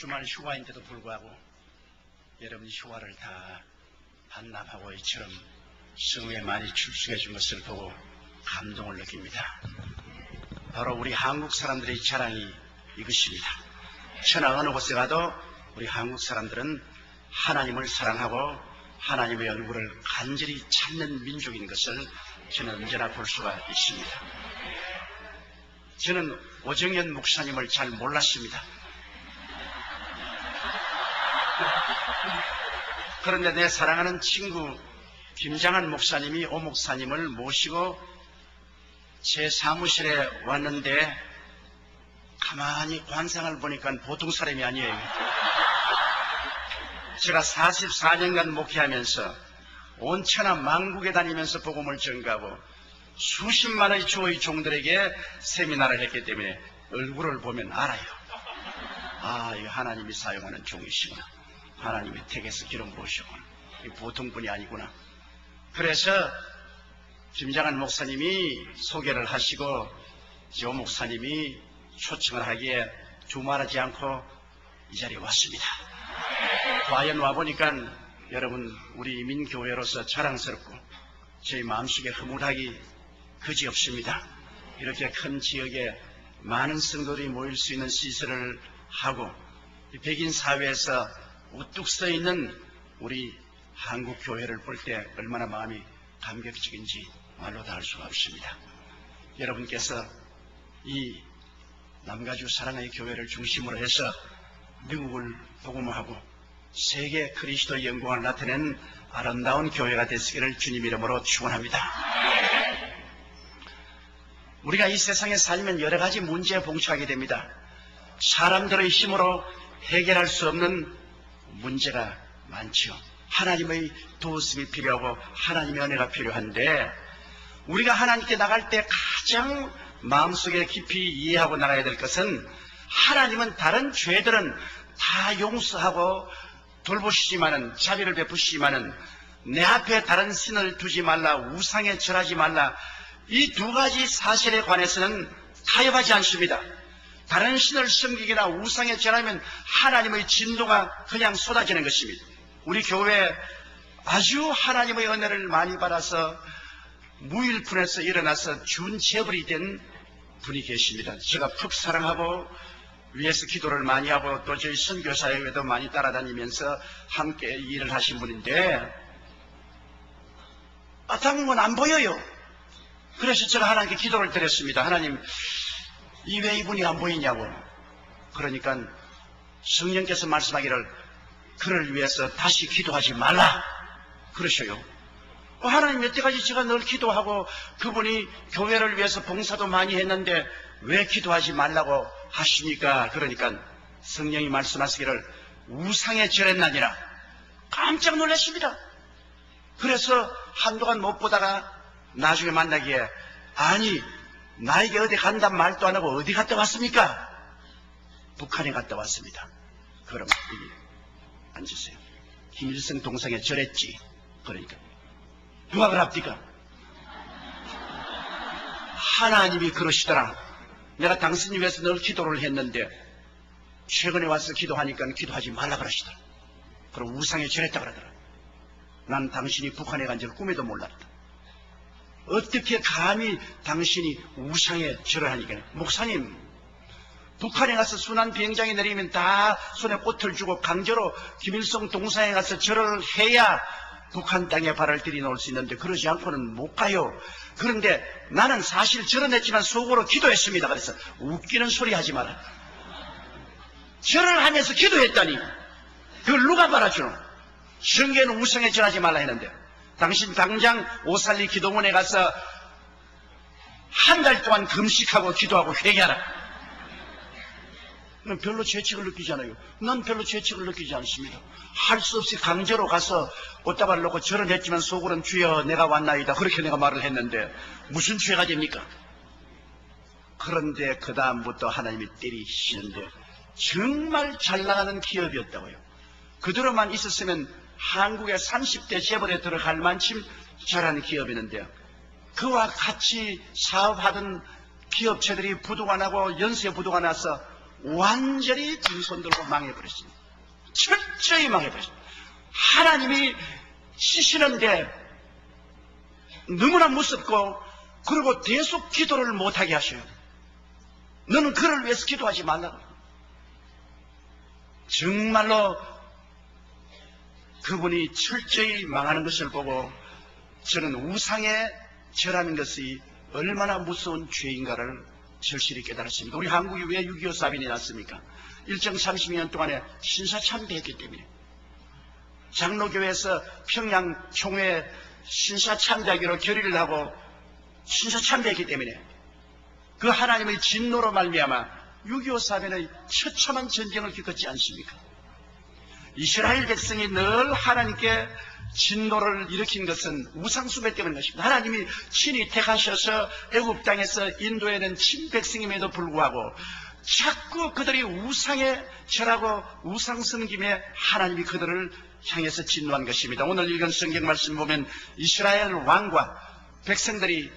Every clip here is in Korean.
주말 휴가인데도 불구하고 여러분이 휴가를 다 반납하고 이처럼 성회에 많이 출석해 준 것을 보고 감동을 느낍니다. 바로 우리 한국 사람들의 자랑이 이것입니다. 천하 어느 곳에 가도 우리 한국 사람들은 하나님을 사랑하고 하나님의 얼굴을 간절히 찾는 민족인 것을 저는 언제나 볼 수가 있습니다. 저는 오정현 목사님을 잘 몰랐습니다. 그런데 내 사랑하는 친구 김장한 목사님이 오 목사님을 모시고 제 사무실에 왔는데 가만히 관상을 보니까 보통 사람이 아니에요. 제가 44년간 목회하면서 온 천하 만국에 다니면서 복음을 전가하고 수십만의 주의 종들에게 세미나를 했기 때문에 얼굴을 보면 알아요. 아, 이 하나님이 사용하는 종이시구나. 하나님이 택해서 기름 부으시구나. 이 보통 분이 아니구나. 그래서 김장한 목사님이 소개를 하시고 조 목사님이 초청을 하기에 두말하지 않고 이 자리에 왔습니다. 과연 와보니까 여러분 우리 민교회로서 자랑스럽고 저희 마음속에 흐뭇하기 그지없습니다. 이렇게 큰 지역에 많은 성도들이 모일 수 있는 시설을 하고 백인 사회에서 우뚝 서 있는 우리 한국 교회를 볼 때 얼마나 마음이 감격적인지 말로 다 할 수가 없습니다. 여러분께서 이 남가주 사랑의 교회를 중심으로 해서 미국을 복음화하고 세계 그리스도의 영광을 나타내는 아름다운 교회가 되시기를 주님 이름으로 축원합니다. 우리가 이 세상에 살면 여러 가지 문제에 봉착하게 됩니다. 사람들의 힘으로 해결할 수 없는 문제가 많죠. 하나님의 도우심이 필요하고 하나님의 은혜가 필요한데 우리가 하나님께 나갈 때 가장 마음속에 깊이 이해하고 나가야 될 것은 하나님은 다른 죄들은 다 용서하고 돌보시지만은 자비를 베푸시지만은 내 앞에 다른 신을 두지 말라, 우상에 절하지 말라, 이 두 가지 사실에 관해서는 타협하지 않습니다. 다른 신을 섬기기나 우상에 절하면 하나님의 진노가 그냥 쏟아지는 것입니다. 우리 교회에 아주 하나님의 은혜를 많이 받아서 무일푼에서 일어나서 준재벌이 된 분이 계십니다. 제가 푹 사랑하고 위에서 기도를 많이 하고 또 저희 선교사회에도 많이 따라다니면서 함께 일을 하신 분인데 당분간 안 보여요. 그래서 제가 하나님께 기도를 드렸습니다. 하나님, 이 왜 이분이 안 보이냐고. 그러니까 성령께서 말씀하기를 그를 위해서 다시 기도하지 말라 그러셔요. 하나님, 여태까지 제가 늘 기도하고 그분이 교회를 위해서 봉사도 많이 했는데 왜 기도하지 말라고 하십니까? 그러니까 성령이 말씀하시기를 우상에 절했나니라. 깜짝 놀랐습니다. 그래서 한동안 못 보다가 나중에 만나기에 아니 나에게 어디 간단 말도 안 하고 어디 갔다 왔습니까? 북한에 갔다 왔습니다. 그럼 여기 앉으세요. 김일성 동상에 절했지. 그러니까 누가 그럽니까? 하나님이 그러시더라. 내가 당신을 위해서 늘 기도를 했는데 최근에 와서 기도하니까 기도하지 말라 그러시더라. 그럼 우상에 절했다 그러더라. 난 당신이 북한에 간 줄 꿈에도 몰랐다. 어떻게 감히 당신이 우상에 절을 하니까. 목사님, 북한에 가서 순환 비행장에 내리면 다 손에 꽃을 주고 강제로 김일성 동상에 가서 절을 해야 북한 땅에 발을 들이놓을 수 있는데 그러지 않고는 못 가요. 그런데 나는 사실 절은 했지만 속으로 기도했습니다. 그래서 웃기는 소리 하지 마라. 절을 하면서 기도했다니 그걸 누가 말아주노? 성경에는 우상에 절하지 말라 했는데 당신 당장 오살리 기도원에 가서 한 달 동안 금식하고 기도하고 회개하라. 난 별로 죄책을 느끼지 않아요. 난 별로 죄책을 느끼지 않습니다. 할 수 없이 강제로 가서 옷다발을 놓고 절은 했지만 속으로는 주여 내가 왔나이다 그렇게 내가 말을 했는데 무슨 죄가 됩니까? 그런데 그 다음부터 하나님이 때리시는데 정말 잘 나가는 기업이었다고요. 그대로만 있었으면 한국의 30대 재벌에 들어갈 만큼 잘하는 기업이었는데요. 그와 같이 사업하던 기업체들이 부도가 나고 연쇄 부도가 나서 완전히 빈손 들고 망해버렸습니다. 철저히 망해버렸습니다. 하나님이 치시는데 너무나 무섭고, 그리고 계속 기도를 못하게 하셔요. 너는 그를 위해서 기도하지 말라고. 정말로 그분이 철저히 망하는 것을 보고 저는 우상에 절하는 것이 얼마나 무서운 죄인가를 절실히 깨달았습니다. 우리 한국이 왜 6.25 사변이 났습니까? 일정 30년 동안에 신사참배했기 때문에. 장로교회에서 평양 총회 신사참배하기로 결의를 하고 신사참배했기 때문에 그 하나님의 진노로 말미암아 6.25 사변의 처참한 전쟁을 겪었지 않습니까? 이스라엘 백성이 늘 하나님께 진노를 일으킨 것은 우상숭배 때문인 것입니다. 하나님이 친히 택하셔서 애굽 땅에서 인도에는 친백성임에도 불구하고 자꾸 그들이 우상에 절하고 우상 섬김에 하나님이 그들을 향해서 진노한 것입니다. 오늘 읽은 성경 말씀 보면 이스라엘 왕과 백성들이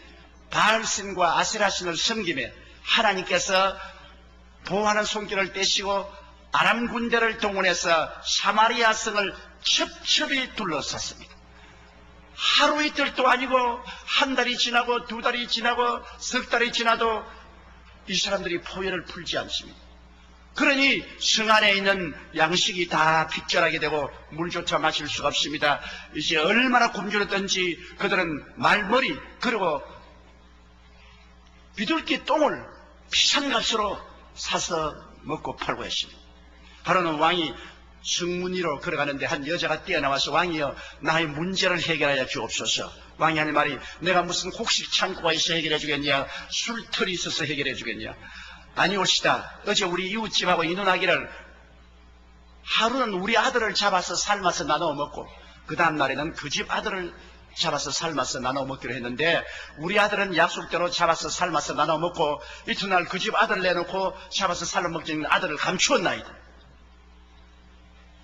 바알신과 아세라신을 섬김에 하나님께서 보호하는 손길을 떼시고 아람 군대를 동원해서 사마리아 성을 첩첩이 둘러쌌습니다. 하루 이틀도 아니고 한 달이 지나고 두 달이 지나고 석 달이 지나도 이 사람들이 포효를 풀지 않습니다. 그러니 성 안에 있는 양식이 다 핍절하게 되고 물조차 마실 수가 없습니다. 이제 얼마나 굶주렸던지 그들은 말머리 그리고 비둘기 똥을 비싼 값으로 사서 먹고 팔고 했습니다. 바로는 왕이 성문위로 걸어가는데 한 여자가 뛰어나와서 왕이여 나의 문제를 해결하여 주옵소서. 왕이 하는 말이 내가 무슨 곡식 창고가 있어 해결해 주겠냐, 술틀이 있어서 해결해 주겠냐. 아니올시다. 어제 우리 이웃집하고 인혼하기를 하루는 우리 아들을 잡아서 삶아서 나눠 먹고 그 다음 날에는 그 집 아들을 잡아서 삶아서 나눠 먹기로 했는데 우리 아들은 약속대로 잡아서 삶아서 나눠 먹고 이튿날 그 집 아들을 내놓고 잡아서 삶아 먹자는 아들을 감추었나이다.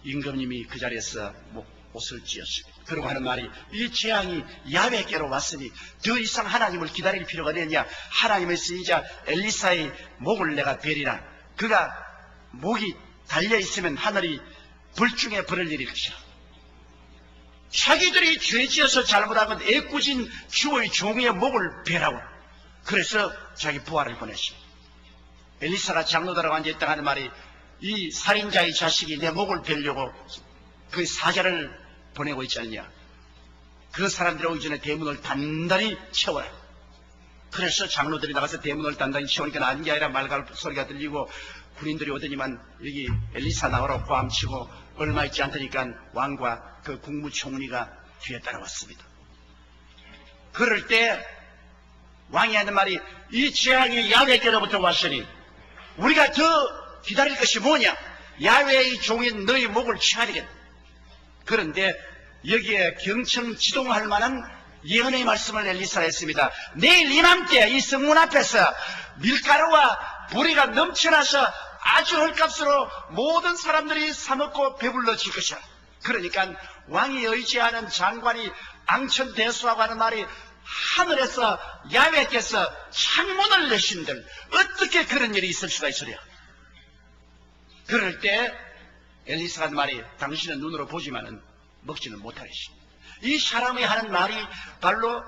임금님이 그 자리에서 옷을 찢었습니다. 그러고 하는 말이 이 재앙이 야훼께로 왔으니 더 이상 하나님을 기다릴 필요가 되느냐. 하나님의 선지자 엘리사의 목을 내가 베리라. 그가 목이 달려있으면 하늘이 불중에 불을 일일 것이라. 자기들이 죄지어서 잘못한 건 애꿎은 주의 종의 목을 베라고. 그래서 자기 부하를 보냈습니다. 엘리사가 장로들하고 앉아있다 하는 말이 이 살인자의 자식이 내 목을 베려고 그 사자를 보내고 있지 않느냐. 그 사람들이 오기 전에 대문을 단단히 채워라. 그래서 장로들이 나가서 대문을 단단히 채우니까 아닌 게 아니라 말갈 소리가 들리고 군인들이 오더니만 여기 엘리사 나오라고 고함치고 얼마 있지 않다니까 왕과 그 국무총리가 뒤에 따라왔습니다. 그럴 때 왕이 하는 말이 이 재앙이 야훼께로부터 왔으니 우리가 더 기다릴 것이 뭐냐. 야훼의 종인 너희 목을 취하야 되겠다. 그런데 여기에 경청 지동할 만한 예언의 말씀을 엘리사가 했습니다. 내일 이맘때 이 성문 앞에서 밀가루와 보리가 넘쳐나서 아주 헐값으로 모든 사람들이 사먹고 배불러질 것이야. 그러니까 왕이 의지하는 장관이 앙천대수하고 하는 말이 하늘에서 야훼께서 창문을 내신들 어떻게 그런 일이 있을 수가 있으랴. 그럴 때 엘리사가 하는 말이 당신은 눈으로 보지만은 먹지는 못하겠습니다. 이 사람이 하는 말이 바로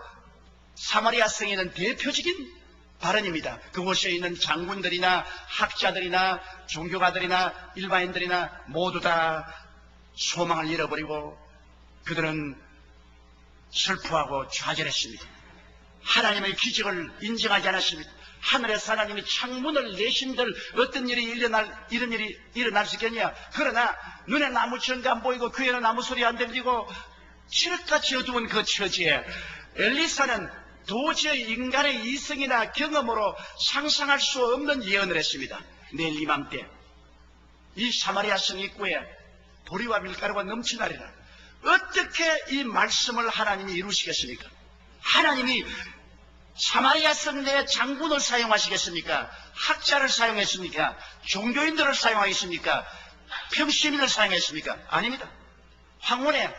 사마리아 성에 있는 대표적인 발언입니다. 그곳에 있는 장군들이나 학자들이나 종교가들이나 일반인들이나 모두 다 소망을 잃어버리고 그들은 슬퍼하고 좌절했습니다. 하나님의 기적을 인정하지 않았습니다. 하늘에서 하나님이 창문을 내신들 어떤 일이 이런 일이 일어날 수 있겠냐. 그러나 눈에 나무 천가 안 보이고 귀에는 아무 소리 안 들리고 칠흑같이 어두운 그 처지에 엘리사는 도저히 인간의 이성이나 경험으로 상상할 수 없는 예언을 했습니다. 내일 이맘때 이 사마리아 성 입구에 보리와 밀가루가 넘치나리라. 어떻게 이 말씀을 하나님이 이루시겠습니까? 하나님이 사마리아 성 내에 장군을 사용하시겠습니까? 학자를 사용했습니까? 종교인들을 사용하겠습니까? 평시민을 사용했습니까? 아닙니다. 황혼에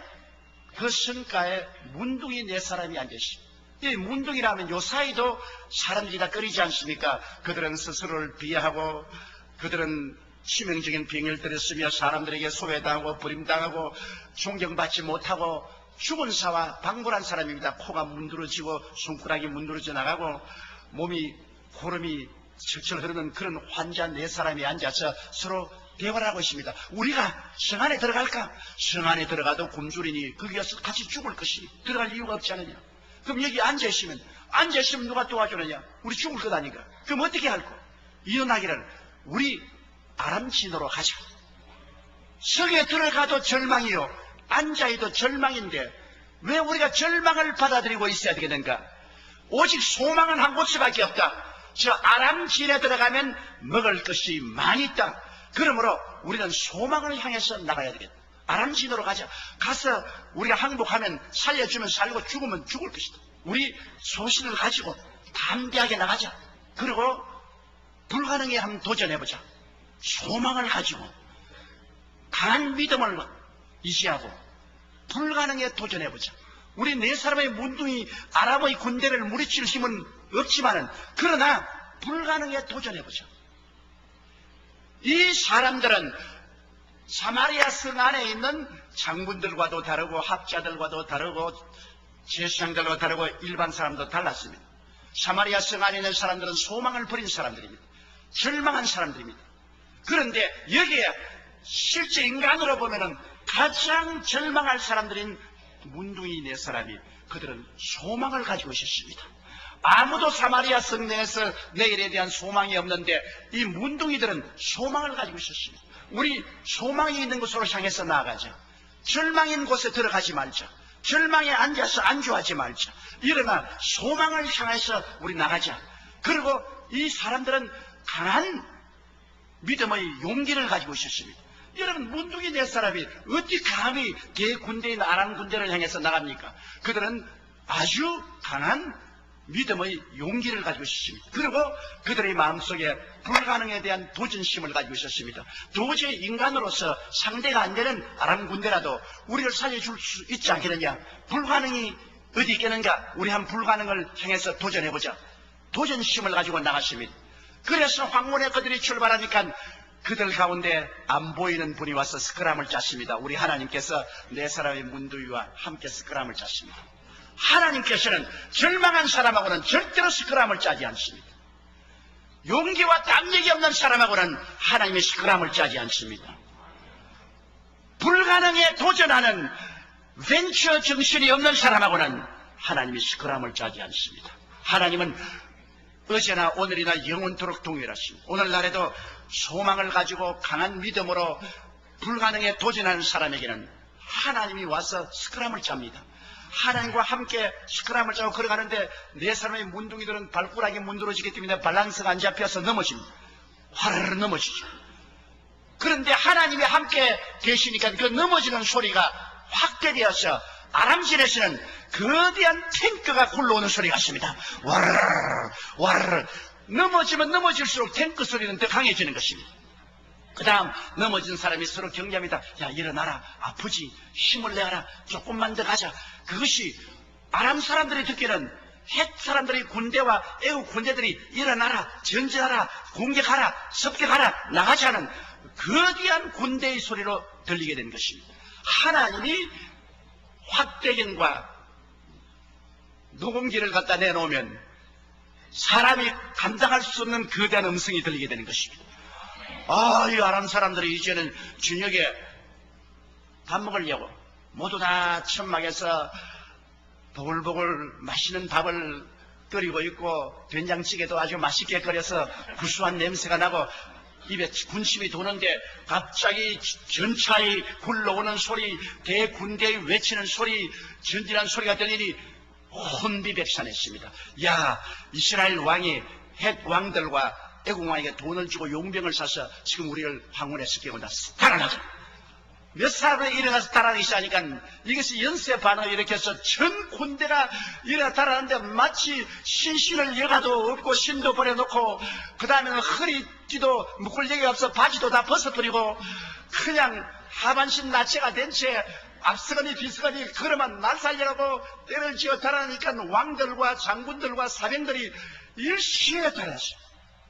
그 성가에 문둥이 네 사람이 앉아있습니다. 이 문둥이라면 요 사이도 사람들이 다 꺼리지 않습니까? 그들은 스스로를 비하하고 그들은 치명적인 병열들을 쓰며 사람들에게 소외당하고 버림당하고 존경받지 못하고 죽은 사와 방불한 사람입니다. 코가 문드러지고 손가락이 문드러져 나가고 몸이 고름이 철철 흐르는 그런 환자 네 사람이 앉아서 서로 대화를 하고 있습니다. 우리가 성 안에 들어갈까? 성 안에 들어가도 굶주리니 거기 가서 같이 죽을 것이 들어갈 이유가 없지 않느냐? 그럼 여기 앉아있으면 누가 도와주느냐? 우리 죽을 것 아닌가? 그럼 어떻게 할까? 이혼하기를 우리 아람진으로 가자. 성에 들어가도 절망이요, 앉아있도 절망인데 왜 우리가 절망을 받아들이고 있어야 되겠는가? 오직 소망은 한 곳밖에 없다. 저 아람진에 들어가면 먹을 것이 많이 있다. 그러므로 우리는 소망을 향해서 나가야 되겠다. 아람진으로 가자. 가서 우리가 항복하면 살려주면 살고 죽으면 죽을 것이다. 우리 소신을 가지고 담대하게 나가자. 그리고 불가능에 한번 도전해보자. 소망을 가지고 강한 믿음을 유지하고 불가능에 도전해보자. 우리 네 사람의 문둥이 아람의 군대를 무리칠 힘은 없지만은 그러나 불가능에 도전해보자. 이 사람들은 사마리아 성 안에 있는 장군들과도 다르고 학자들과도 다르고 제사장들과 다르고 일반 사람도 달랐습니다. 사마리아 성 안에 있는 사람들은 소망을 버린 사람들입니다. 절망한 사람들입니다. 그런데 여기에 실제 인간으로 보면은 가장 절망할 사람들인 문둥이 네 사람이 그들은 소망을 가지고 있었습니다. 아무도 사마리아 성 내에서 내일에 대한 소망이 없는데 이 문둥이들은 소망을 가지고 있었습니다. 우리 소망이 있는 곳으로 향해서 나아가자. 절망인 곳에 들어가지 말자. 절망에 앉아서 안주하지 말자. 일어나 소망을 향해서 우리 나가자. 그리고 이 사람들은 강한 믿음의 용기를 가지고 있었습니다. 여러분, 문둥이 네 사람이 어떻게 감히 대군대인 아람 군대를 향해서 나갑니까? 그들은 아주 강한 믿음의 용기를 가지고 있었습니다. 그리고 그들의 마음속에 불가능에 대한 도전심을 가지고 있었습니다. 도저히 인간으로서 상대가 안 되는 아람 군대라도 우리를 살려줄 수 있지 않겠느냐? 불가능이 어디 있겠는가? 우리 한 불가능을 향해서 도전해보자. 도전심을 가지고 나갔습니다. 그래서 황혼에 그들이 출발하니까 그들 가운데 안 보이는 분이 와서 스크람을 짰습니다. 우리 하나님께서 네 사람의 문두위와 함께 스크람을 짰습니다. 하나님께서는 절망한 사람하고는 절대로 스크람을 짜지 않습니다. 용기와 담력이 없는 사람하고는 하나님이 스크람을 짜지 않습니다. 불가능에 도전하는 벤처 정신이 없는 사람하고는 하나님이 스크람을 짜지 않습니다. 하나님은 어제나 오늘이나 영원토록 동일하십니다. 오늘날에도 소망을 가지고 강한 믿음으로 불가능에 도전하는 사람에게는 하나님이 와서 스크람을 짭니다. 하나님과 함께 스크람을 짜고 걸어가는데 네 사람의 문둥이들은 발가락이 문드러지기 때문에 밸런스가 안 잡혀서 넘어집니다. 화르르 넘어지죠. 그런데 하나님이 함께 계시니까 그 넘어지는 소리가 확대되어서 아람진에서는 거대한 탱크가 굴러오는 소리가 같습니다. 와르르 와르르. 넘어지면 넘어질수록 탱크 소리는 더 강해지는 것입니다. 그 다음 넘어진 사람이 서로 경계합니다. 야, 일어나라. 아프지. 힘을 내라. 조금만 더 가자. 그것이 아람 사람들이 듣기는 헷 사람들이 군대와 애국 군대들이 일어나라. 전진하라. 공격하라. 습격하라. 나가자는 거대한 군대의 소리로 들리게 된 것입니다. 하나님이 확대경과 녹음기를 갖다 내놓으면 사람이 감당할 수 없는 거대한 음성이 들리게 되는 것입니다. 이 아람 사람들이 이제는 저녁에 밥 먹으려고 모두 다 천막에서 보글보글 맛있는 밥을 끓이고 있고 된장찌개도 아주 맛있게 끓여서 구수한 냄새가 나고 입에 군침이 도는데 갑자기 전차에 굴러오는 소리, 대군대의 외치는 소리, 전진한 소리가 들리니 혼비백산했습니다. 야, 이스라엘 왕이 헷 왕들과 애국 왕에게 돈을 주고 용병을 사서 지금 우리를 황혼에서 깨운다. 달아나자. 몇 사람이 일어나서 달아나기 시작하니까 이것이 연쇄 반응을 일으켜서 전 군대가 일어나 달아나는데 마치 신신을 여가도 없고 신도 버려놓고 그 다음에는 허리띠도 묶을 얘기가 없어 바지도 다 벗어버리고 그냥 하반신 나체가 된 채 앞서거니 뒤서거니 걸어만 날살려고 때를 지어 달아나니까 왕들과 장군들과 사병들이 일시에 달았어요.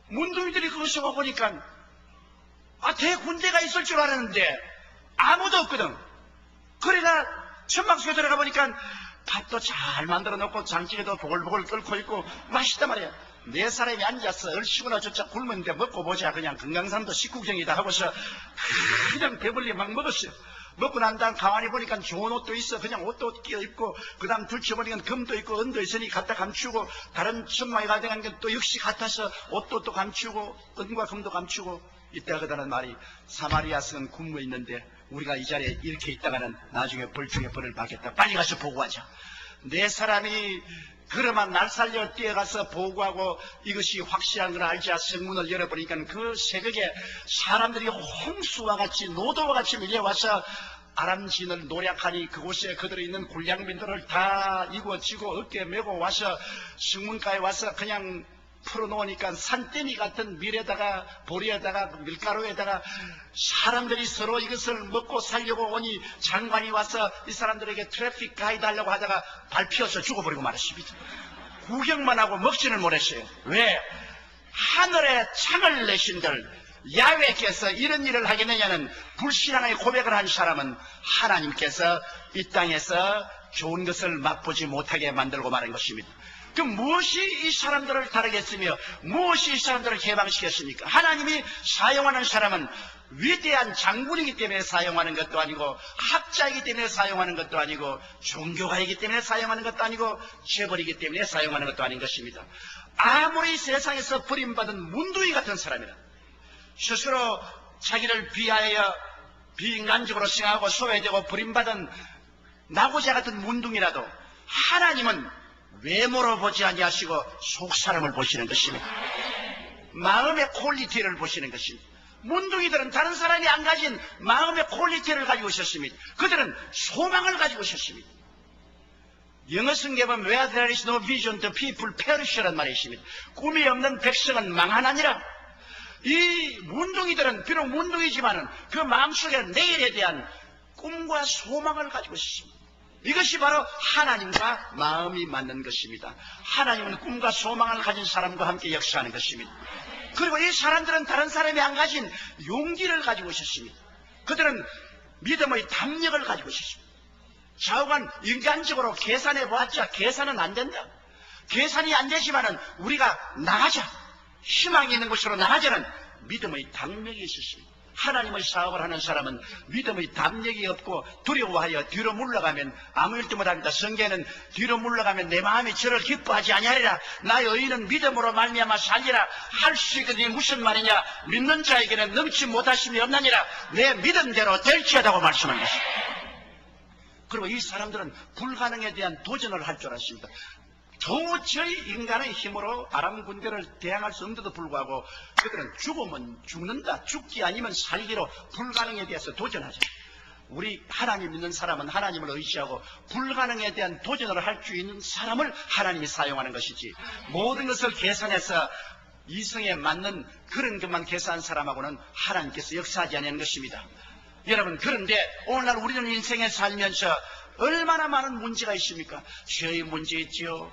문둥이들이 그것을 보니까 대군대가 있을 줄 알았는데 아무도 없거든. 그래가 천막 속에 들어가 보니까 밥도 잘 만들어 놓고 장찌개도 보글보글 끓고 있고 맛있단 말이야. 네 사람이 앉아서 얼씨구나 저짝 굶는데 먹고 보자. 그냥 건강상도 식구경이다 하고서 그냥 배불리 막 먹었어요. 먹고 난 다음 가만히 보니까 좋은 옷도 있어. 그냥 옷도 끼어 입고, 그 다음 들춰보니까 금도 있고 은도 있으니 갖다 감추고, 다른 천막에 가져간 게 또 역시 같아서 옷도 또 감추고, 은과 금도 감추고. 이때가 그다는 말이, 사마리아성은 굶어 있는데 우리가 이 자리에 이렇게 있다가는 나중에 벌중에 벌을 받겠다. 빨리 가서 보고하자. 네 사람이 그러면 날 살려 뛰어가서 보고하고 이것이 확실한 걸 알자 성문을 열어보니까 그 새벽에 사람들이 홍수와 같이 노도와 같이 밀려와서 아람진을 노략하니 그곳에 그들이 있는 굴량민들을 다 이고지고 어깨에 메고 와서 성문가에 와서 그냥 풀어놓으니까 산더미 같은 밀에다가 보리에다가 밀가루에다가 사람들이 서로 이것을 먹고 살려고 오니 장관이 와서 이 사람들에게 트래픽 가이드 하려고 하다가 밟혀서 죽어버리고 말았습니다. 구경만 하고 먹지를 못했어요. 왜? 하늘에 창을 내신들 야훼께서 이런 일을 하겠느냐는 불신앙의 고백을 한 사람은 하나님께서 이 땅에서 좋은 것을 맛보지 못하게 만들고 말한 것입니다. 그 무엇이 이 사람들을 다르겠으며 무엇이 이 사람들을 해방시켰습니까? 하나님이 사용하는 사람은 위대한 장군이기 때문에 사용하는 것도 아니고 학자이기 때문에 사용하는 것도 아니고 종교가이기 때문에 사용하는 것도 아니고 재벌이기 때문에 사용하는 것도 아닌 것입니다. 아무리 세상에서 버림받은 문둥이 같은 사람이라 스스로 자기를 비하여 비인간적으로 생각하고 소외되고 버림받은 나고자 같은 문둥이라도 하나님은 외모로 보지 아니하시고 속사람을 보시는 것입니다. 마음의 퀄리티를 보시는 것입니다. 문둥이들은 다른 사람이 안 가진 마음의 퀄리티를 가지고 있었습니다. 그들은 소망을 가지고 있었습니다. 영어 성경에 보면 Where there is no vision, the people perish라는 말이 있습니다. 꿈이 없는 백성은 망하나니라. 이 문둥이들은 비록 문둥이지만은 그 마음속에 내일에 대한 꿈과 소망을 가지고 있습니다. 이것이 바로 하나님과 마음이 맞는 것입니다. 하나님은 꿈과 소망을 가진 사람과 함께 역사하는 것입니다. 그리고 이 사람들은 다른 사람이 안 가진 용기를 가지고 있었습니다. 그들은 믿음의 담력을 가지고 있었습니다. 좌우간 인간적으로 계산해 보았자 계산은 안 된다. 계산이 안 되지만은 우리가 나가자. 희망이 있는 곳으로 나가자는 믿음의 담력이 있었습니다. 하나님의 사업을 하는 사람은 믿음의 담력이 없고 두려워하여 뒤로 물러가면 아무 일도 못합니다. 성경에는 뒤로 물러가면 내 마음이 저를 기뻐하지 아니하리라. 나의 의인은 믿음으로 말미암아 살리라. 할 수 있거든요. 무슨 말이냐? 믿는 자에게는 넘치 못하심이 없나니라. 내 믿음대로 될지어다고 말씀한 것입니다. 그리고 이 사람들은 불가능에 대한 도전을 할 줄 알았습니다. 도저히 인간의 힘으로 아람 군대를 대항할 수 없는데도 불구하고 그들은 죽으면 죽는다, 죽기 아니면 살기로 불가능에 대해서 도전하죠. 우리 하나님 믿는 사람은 하나님을 의지하고 불가능에 대한 도전을 할 수 있는 사람을 하나님이 사용하는 것이지, 모든 것을 계산해서 이성에 맞는 그런 것만 계산한 사람하고는 하나님께서 역사하지 않는 것입니다. 여러분, 그런데 오늘날 우리는 인생에 살면서 얼마나 많은 문제가 있습니까? 죄의 문제 있지요,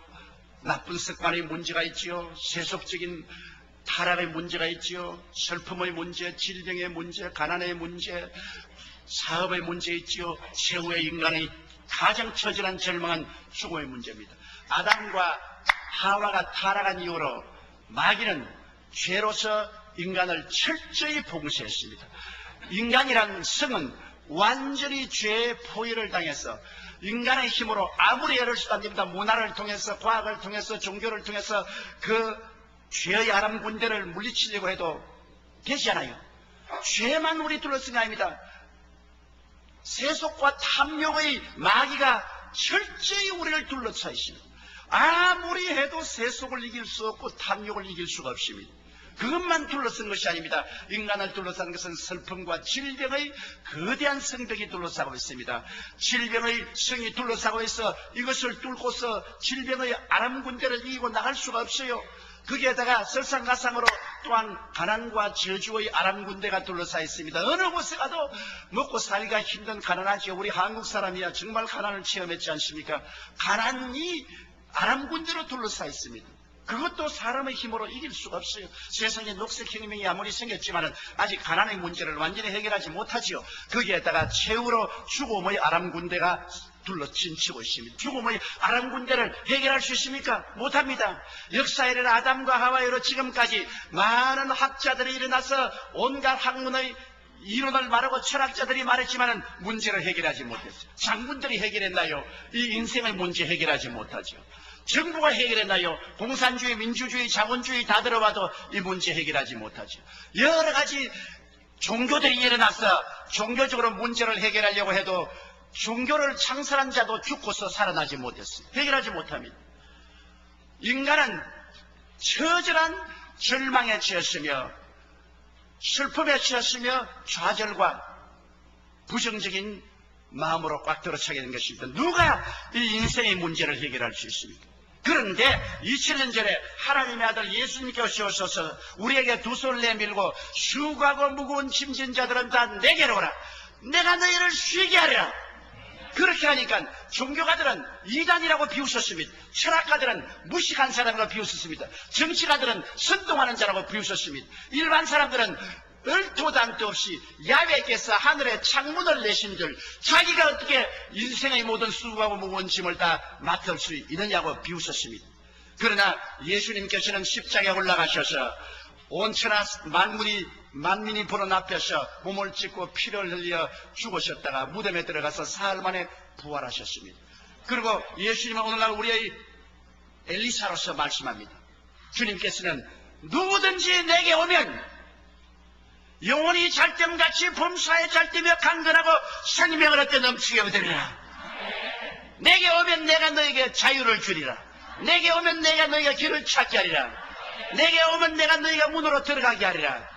나쁜 습관의 문제가 있지요, 세속적인 타락의 문제가 있지요, 슬픔의 문제, 질병의 문제, 가난의 문제, 사업의 문제 있지요, 최후의 인간의 가장 처절한 절망은 죽음의 문제입니다. 아담과 하와가 타락한 이후로 마귀는 죄로서 인간을 철저히 봉쇄했습니다. 인간이란 성은 완전히 죄의 포위를 당해서 인간의 힘으로 아무리 애를 써도 안 됩니다. 문화를 통해서, 과학을 통해서, 종교를 통해서 그 죄의 아람 군대를 물리치려고 해도 되지 않아요. 죄만 우리 둘러쓴 게 아닙니다. 세속과 탐욕의 마귀가 철저히 우리를 둘러싸 있습니다. 아무리 해도 세속을 이길 수 없고 탐욕을 이길 수가 없습니다. 그것만 둘러쓴 것이 아닙니다. 인간을 둘러싼 것은 슬픔과 질병의 거대한 성벽이 둘러싸고 있습니다. 질병의 성이 둘러싸고 있어 이것을 뚫고서 질병의 아람 군대를 이기고 나갈 수가 없어요. 거기에다가 설상가상으로 또한 가난과 저주의 아람 군대가 둘러싸여 있습니다. 어느 곳에 가도 먹고 살기가 힘든 가난하죠. 우리 한국 사람이야 정말 가난을 체험했지 않습니까? 가난이 아람 군대로 둘러싸여 있습니다. 그것도 사람의 힘으로 이길 수가 없어요. 세상에 녹색혁명이 아무리 생겼지만은 아직 가난의 문제를 완전히 해결하지 못하지요. 거기에다가 최후로 죽음의 아람 군대가 둘러친치고 있습니다. 죽음의 아람 군대를 해결할 수 있습니까? 못합니다. 역사에 이르러 아담과 하와이로 지금까지 많은 학자들이 일어나서 온갖 학문의 이론을 말하고 철학자들이 말했지만은 문제를 해결하지 못했어요. 장군들이 해결했나요? 이 인생의 문제 해결하지 못하죠. 정부가 해결했나요? 공산주의, 민주주의, 자본주의 다 들어봐도 이 문제 해결하지 못하죠. 여러 가지 종교들이 일어나서 종교적으로 문제를 해결하려고 해도 종교를 창설한 자도 죽고서 살아나지 못했어요. 해결하지 못합니다. 인간은 처절한 절망에 처했으며 슬픔에 처했으며 좌절과 부정적인 마음으로 꽉 들어차게 된 것입니다. 누가 이 인생의 문제를 해결할 수 있습니까? 그런데 2000년 전에 하나님의 아들 예수님께서 오셔서 우리에게 두 손을 내밀고 수고하고 무거운 짐진 자들은 다 내게로 오라. 내가 너희를 쉬게 하리라. 그렇게 하니까 종교가들은 이단이라고 비웃었습니다. 철학가들은 무식한 사람이라고 비웃었습니다. 정치가들은 선동하는 자라고 비웃었습니다. 일반 사람들은 얼토당토 없이 야훼께서 하늘에 창문을 내신 줄 자기가 어떻게 인생의 모든 수고하고 무거운 짐을 다 맡을 수 있느냐고 비웃었습니다. 그러나 예수님께서는 십자가에 올라가셔서 온 천하 만민이 보는 앞에서 몸을 찢고 피를 흘려 죽으셨다가 무덤에 들어가서 사흘 만에 부활하셨습니다. 그리고 예수님은 오늘날 우리의 엘리사로서 말씀합니다. 주님께서는 누구든지 내게 오면 영혼이 잘됨같이 범사에 잘되며 강건하고 생명을 얻게 넘치게 얻으리라. 내게 오면 내가 너에게 자유를 주리라. 내게 오면 내가 너희가 길을 찾게 하리라. 내게 오면 내가 너희가 문으로 들어가게 하리라.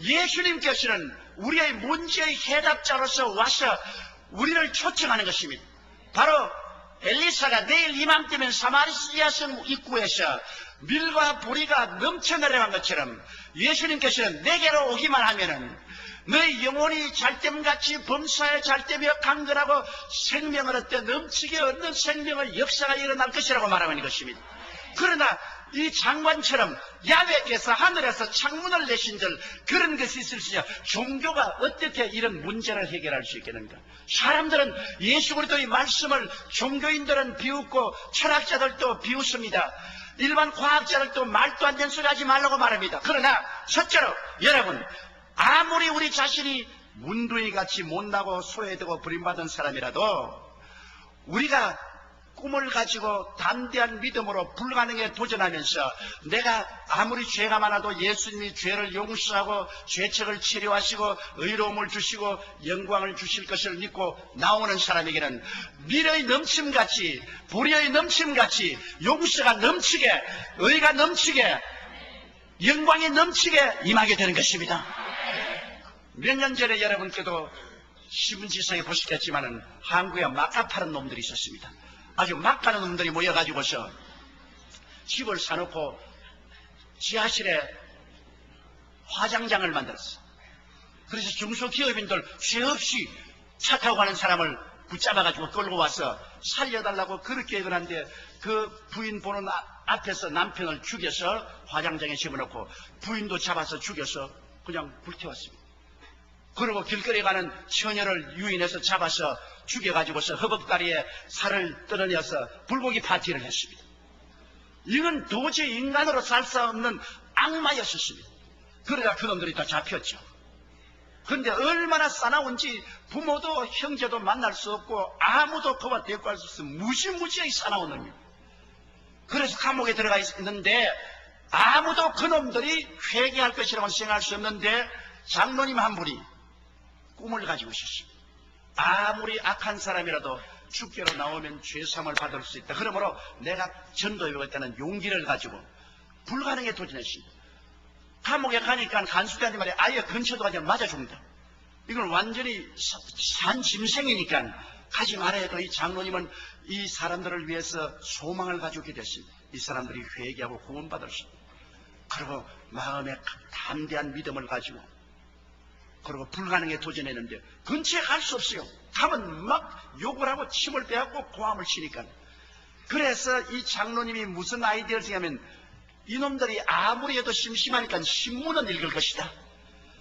예수님께서는 우리의 문제의 해답자로서 와서 우리를 초청하는 것입니다. 바로 엘리사가 내일 이맘때면 사마리아성 입구에서 밀과 보리가 넘쳐 내려간 것처럼 예수님께서는 내게로 오기만 하면은 너희 영혼이 잘됨같이 범사에 잘되며 강건하고 생명을 얻되 넘치게 얻는 생명의 역사가 일어날 것이라고 말하는 것입니다. 그러나 이 장관처럼 야훼께서 하늘에서 창문을 내신 줄 그런 것이 있을 수 있냐. 종교가 어떻게 이런 문제를 해결할 수 있겠는가. 사람들은 예수 그리스도의 말씀을 종교인들은 비웃고 철학자들도 비웃습니다. 일반 과학자들도 말도 안 되는 소리 하지 말라고 말합니다. 그러나 첫째로 여러분, 아무리 우리 자신이 문둥이같이 못나고 소외되고 버림받은 사람이라도 우리가 꿈을 가지고 담대한 믿음으로 불가능에 도전하면서 내가 아무리 죄가 많아도 예수님이 죄를 용서하고 죄책을 치료하시고 의로움을 주시고 영광을 주실 것을 믿고 나오는 사람에게는 미래의 넘침같이 불의의 넘침같이 용서가 넘치게 의가 넘치게 영광이 넘치게 임하게 되는 것입니다. 몇 년 전에 여러분께도 신문지상에 보셨겠지만은 한국에 막가 파는 놈들이 있었습니다. 아주 막 가는 놈들이 모여가지고서 집을 사놓고 지하실에 화장장을 만들었어. 그래서 중소기업인들 죄 없이 차 타고 가는 사람을 붙잡아가지고 끌고 와서 살려달라고 그렇게 얘기를 하는데 그 부인 보는 앞에서 남편을 죽여서 화장장에 집어넣고 부인도 잡아서 죽여서 그냥 불태웠습니다. 그리고 길거리에 가는 처녀를 유인해서 잡아서 죽여가지고서 허벅다리에 살을 뜯어내서 불고기 파티를 했습니다. 이건 도저히 인간으로 살 수 없는 악마였었습니다. 그러다 그놈들이 다 잡혔죠. 그런데 얼마나 싸나운지 부모도 형제도 만날 수 없고 아무도 그와 대꾸할 수 없어 무시무시하게 싸나운 놈입니다. 그래서 감옥에 들어가 있는데 아무도 그놈들이 회개할 것이라고 생각할 수 없는데 장로님 한 분이 꿈을 가지고 있었습니다. 아무리 악한 사람이라도 죽게로 나오면 죄사함을 받을 수 있다. 그러므로 내가 전도해 보겠다는 용기를 가지고 불가능에 도전했습니다. 감옥에 가니까 간수대한테 말이야 아예 근처도 가지 맞아 죽는다. 이건 완전히 산 짐승이니까 가지 말아야 해도 이 장로님은 이 사람들을 위해서 소망을 가지고 있게 됐습니다. 이 사람들이 회개하고 구원받을 수 있다. 그리고 마음에 담대한 믿음을 가지고 그리고 불가능에 도전했는데 근처에 갈 수 없어요. 가면 막 욕을 하고 침을 빼앗고 고함을 치니까. 그래서 이 장로님이 무슨 아이디어를 생각하면 이놈들이 아무리 해도 심심하니까 신문은 읽을 것이다.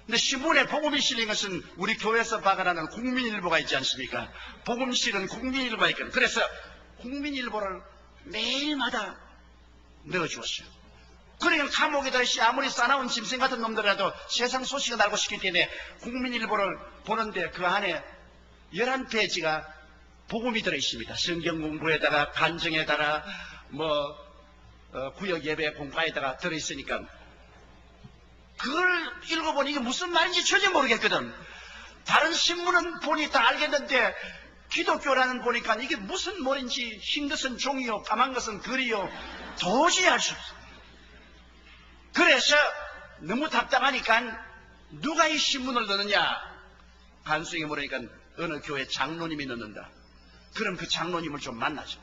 근데 신문에 복음이 실린 것은 우리 교회에서 박아나는 국민일보가 있지 않습니까? 복음 실은 국민일보가 있거든. 그래서 국민일보를 매일마다 넣어주었어요. 그러니까 감옥에다 아무리 싸나운 짐승 같은 놈들이라도 세상 소식을 알고 싶기 때문에 국민일보를 보는데 그 안에 11페이지가 복음이 들어있습니다. 성경 공부에다가 간증에다가 구역 예배 공과에다가 들어있으니까 그걸 읽어보니 이게 무슨 말인지 전혀 모르겠거든. 다른 신문은 보니 다 알겠는데 기독교라는 보니까 이게 무슨 말인지 흰 것은 종이요 까만 것은 글이요 도저히 알 수 없어. 그래서 너무 답답하니까 누가 이 신문을 넣느냐 간수에게 물으니까 어느 교회 장로님이 넣는다. 그럼 그 장로님을 좀 만나죠.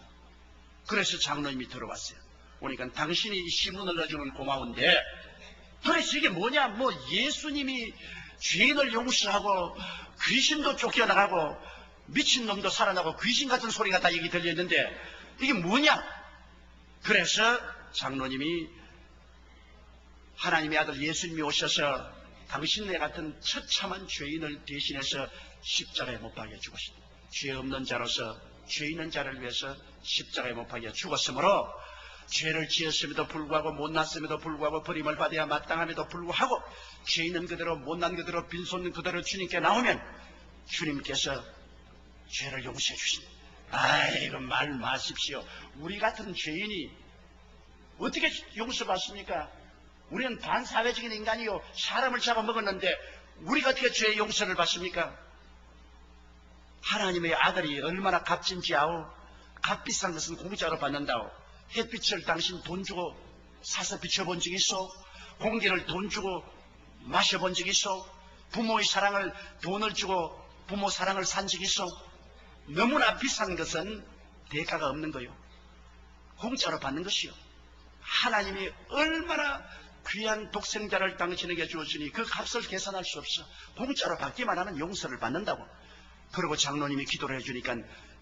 그래서 장로님이 들어왔어요. 오니까 당신이 이 신문을 넣어주면 고마운데 그래서 이게 뭐냐 예수님이 죄인을 용서하고 귀신도 쫓겨나가고 미친놈도 살아나고 귀신 같은 소리가 다 여기 들려있는데 이게 뭐냐. 그래서 장로님이 하나님의 아들 예수님이 오셔서 당신네 같은 처참한 죄인을 대신해서 십자가에 못 박여 죽으셨다. 죄 없는 자로서 죄 있는 자를 위해서 십자가에 못 박여 죽었으므로 죄를 지었음에도 불구하고 못났음에도 불구하고 버림을 받아야 마땅함에도 불구하고 죄 있는 그대로 못난 그대로 빈손 그대로 주님께 나오면 주님께서 죄를 용서해 주신다. 아이고 말 마십시오. 우리 같은 죄인이 어떻게 용서받습니까? 우리는 반사회적인 인간이요 사람을 잡아먹었는데 우리가 어떻게 죄의 용서를 받습니까? 하나님의 아들이 얼마나 값진지 아오. 값비싼 것은 공짜로 받는다오. 햇빛을 당신 돈 주고 사서 비춰본 적 있어? 공기를 돈 주고 마셔본 적 있어? 부모의 사랑을 돈을 주고 부모 사랑을 산 적 있어? 너무나 비싼 것은 대가가 없는 거요. 공짜로 받는 것이요. 하나님이 얼마나 귀한 독생자를 당신에게 주었으니 그 값을 계산할 수 없어. 공짜로 받기만 하면 용서를 받는다고. 그리고 장로님이 기도를 해주니까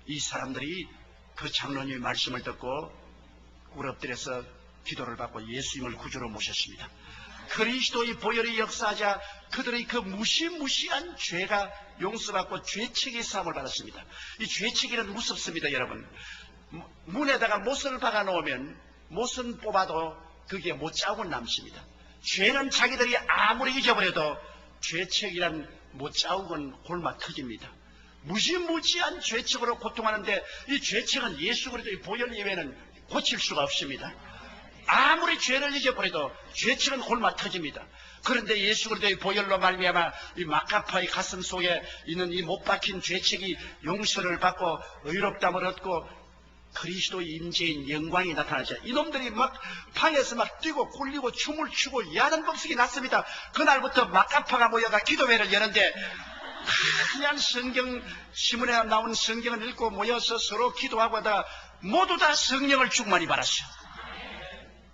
이 사람들이 그 장로님의 말씀을 듣고 꿇어엎드려서 기도를 받고 예수님을 구주로 모셨습니다. 그리스도의 보혈이 역사하자 그들의 그 무시무시한 죄가 용서받고 죄책의 사함을 받았습니다. 이 죄책이는 무섭습니다, 여러분. 문에다가 못을 박아 놓으면 못은 뽑아도 그게 못자국은 남습니다. 죄는 자기들이 아무리 잊어버려도 죄책이란 못자국은 골마 터집니다. 무시무시한 죄책으로 고통하는데 이 죄책은 예수 그리스도의 보혈 예외는 고칠 수가 없습니다. 아무리 죄를 잊어버려도 죄책은 골마 터집니다. 그런데 예수 그리스도의 보혈로 말미암아 이 마카파의 가슴 속에 있는 이 못 박힌 죄책이 용서를 받고 의롭다함을 얻고 그리스도의 임재인 영광이 나타나죠. 이놈들이 막 방에서 막 뛰고 굴리고 춤을 추고 야단 법석이 났습니다. 그날부터 마카파가 모여가 기도회를 여는데 그냥 성경 신문에 나온 성경을 읽고 모여서 서로 기도하고 하다가 모두 다 성령을 충만히 받았어요.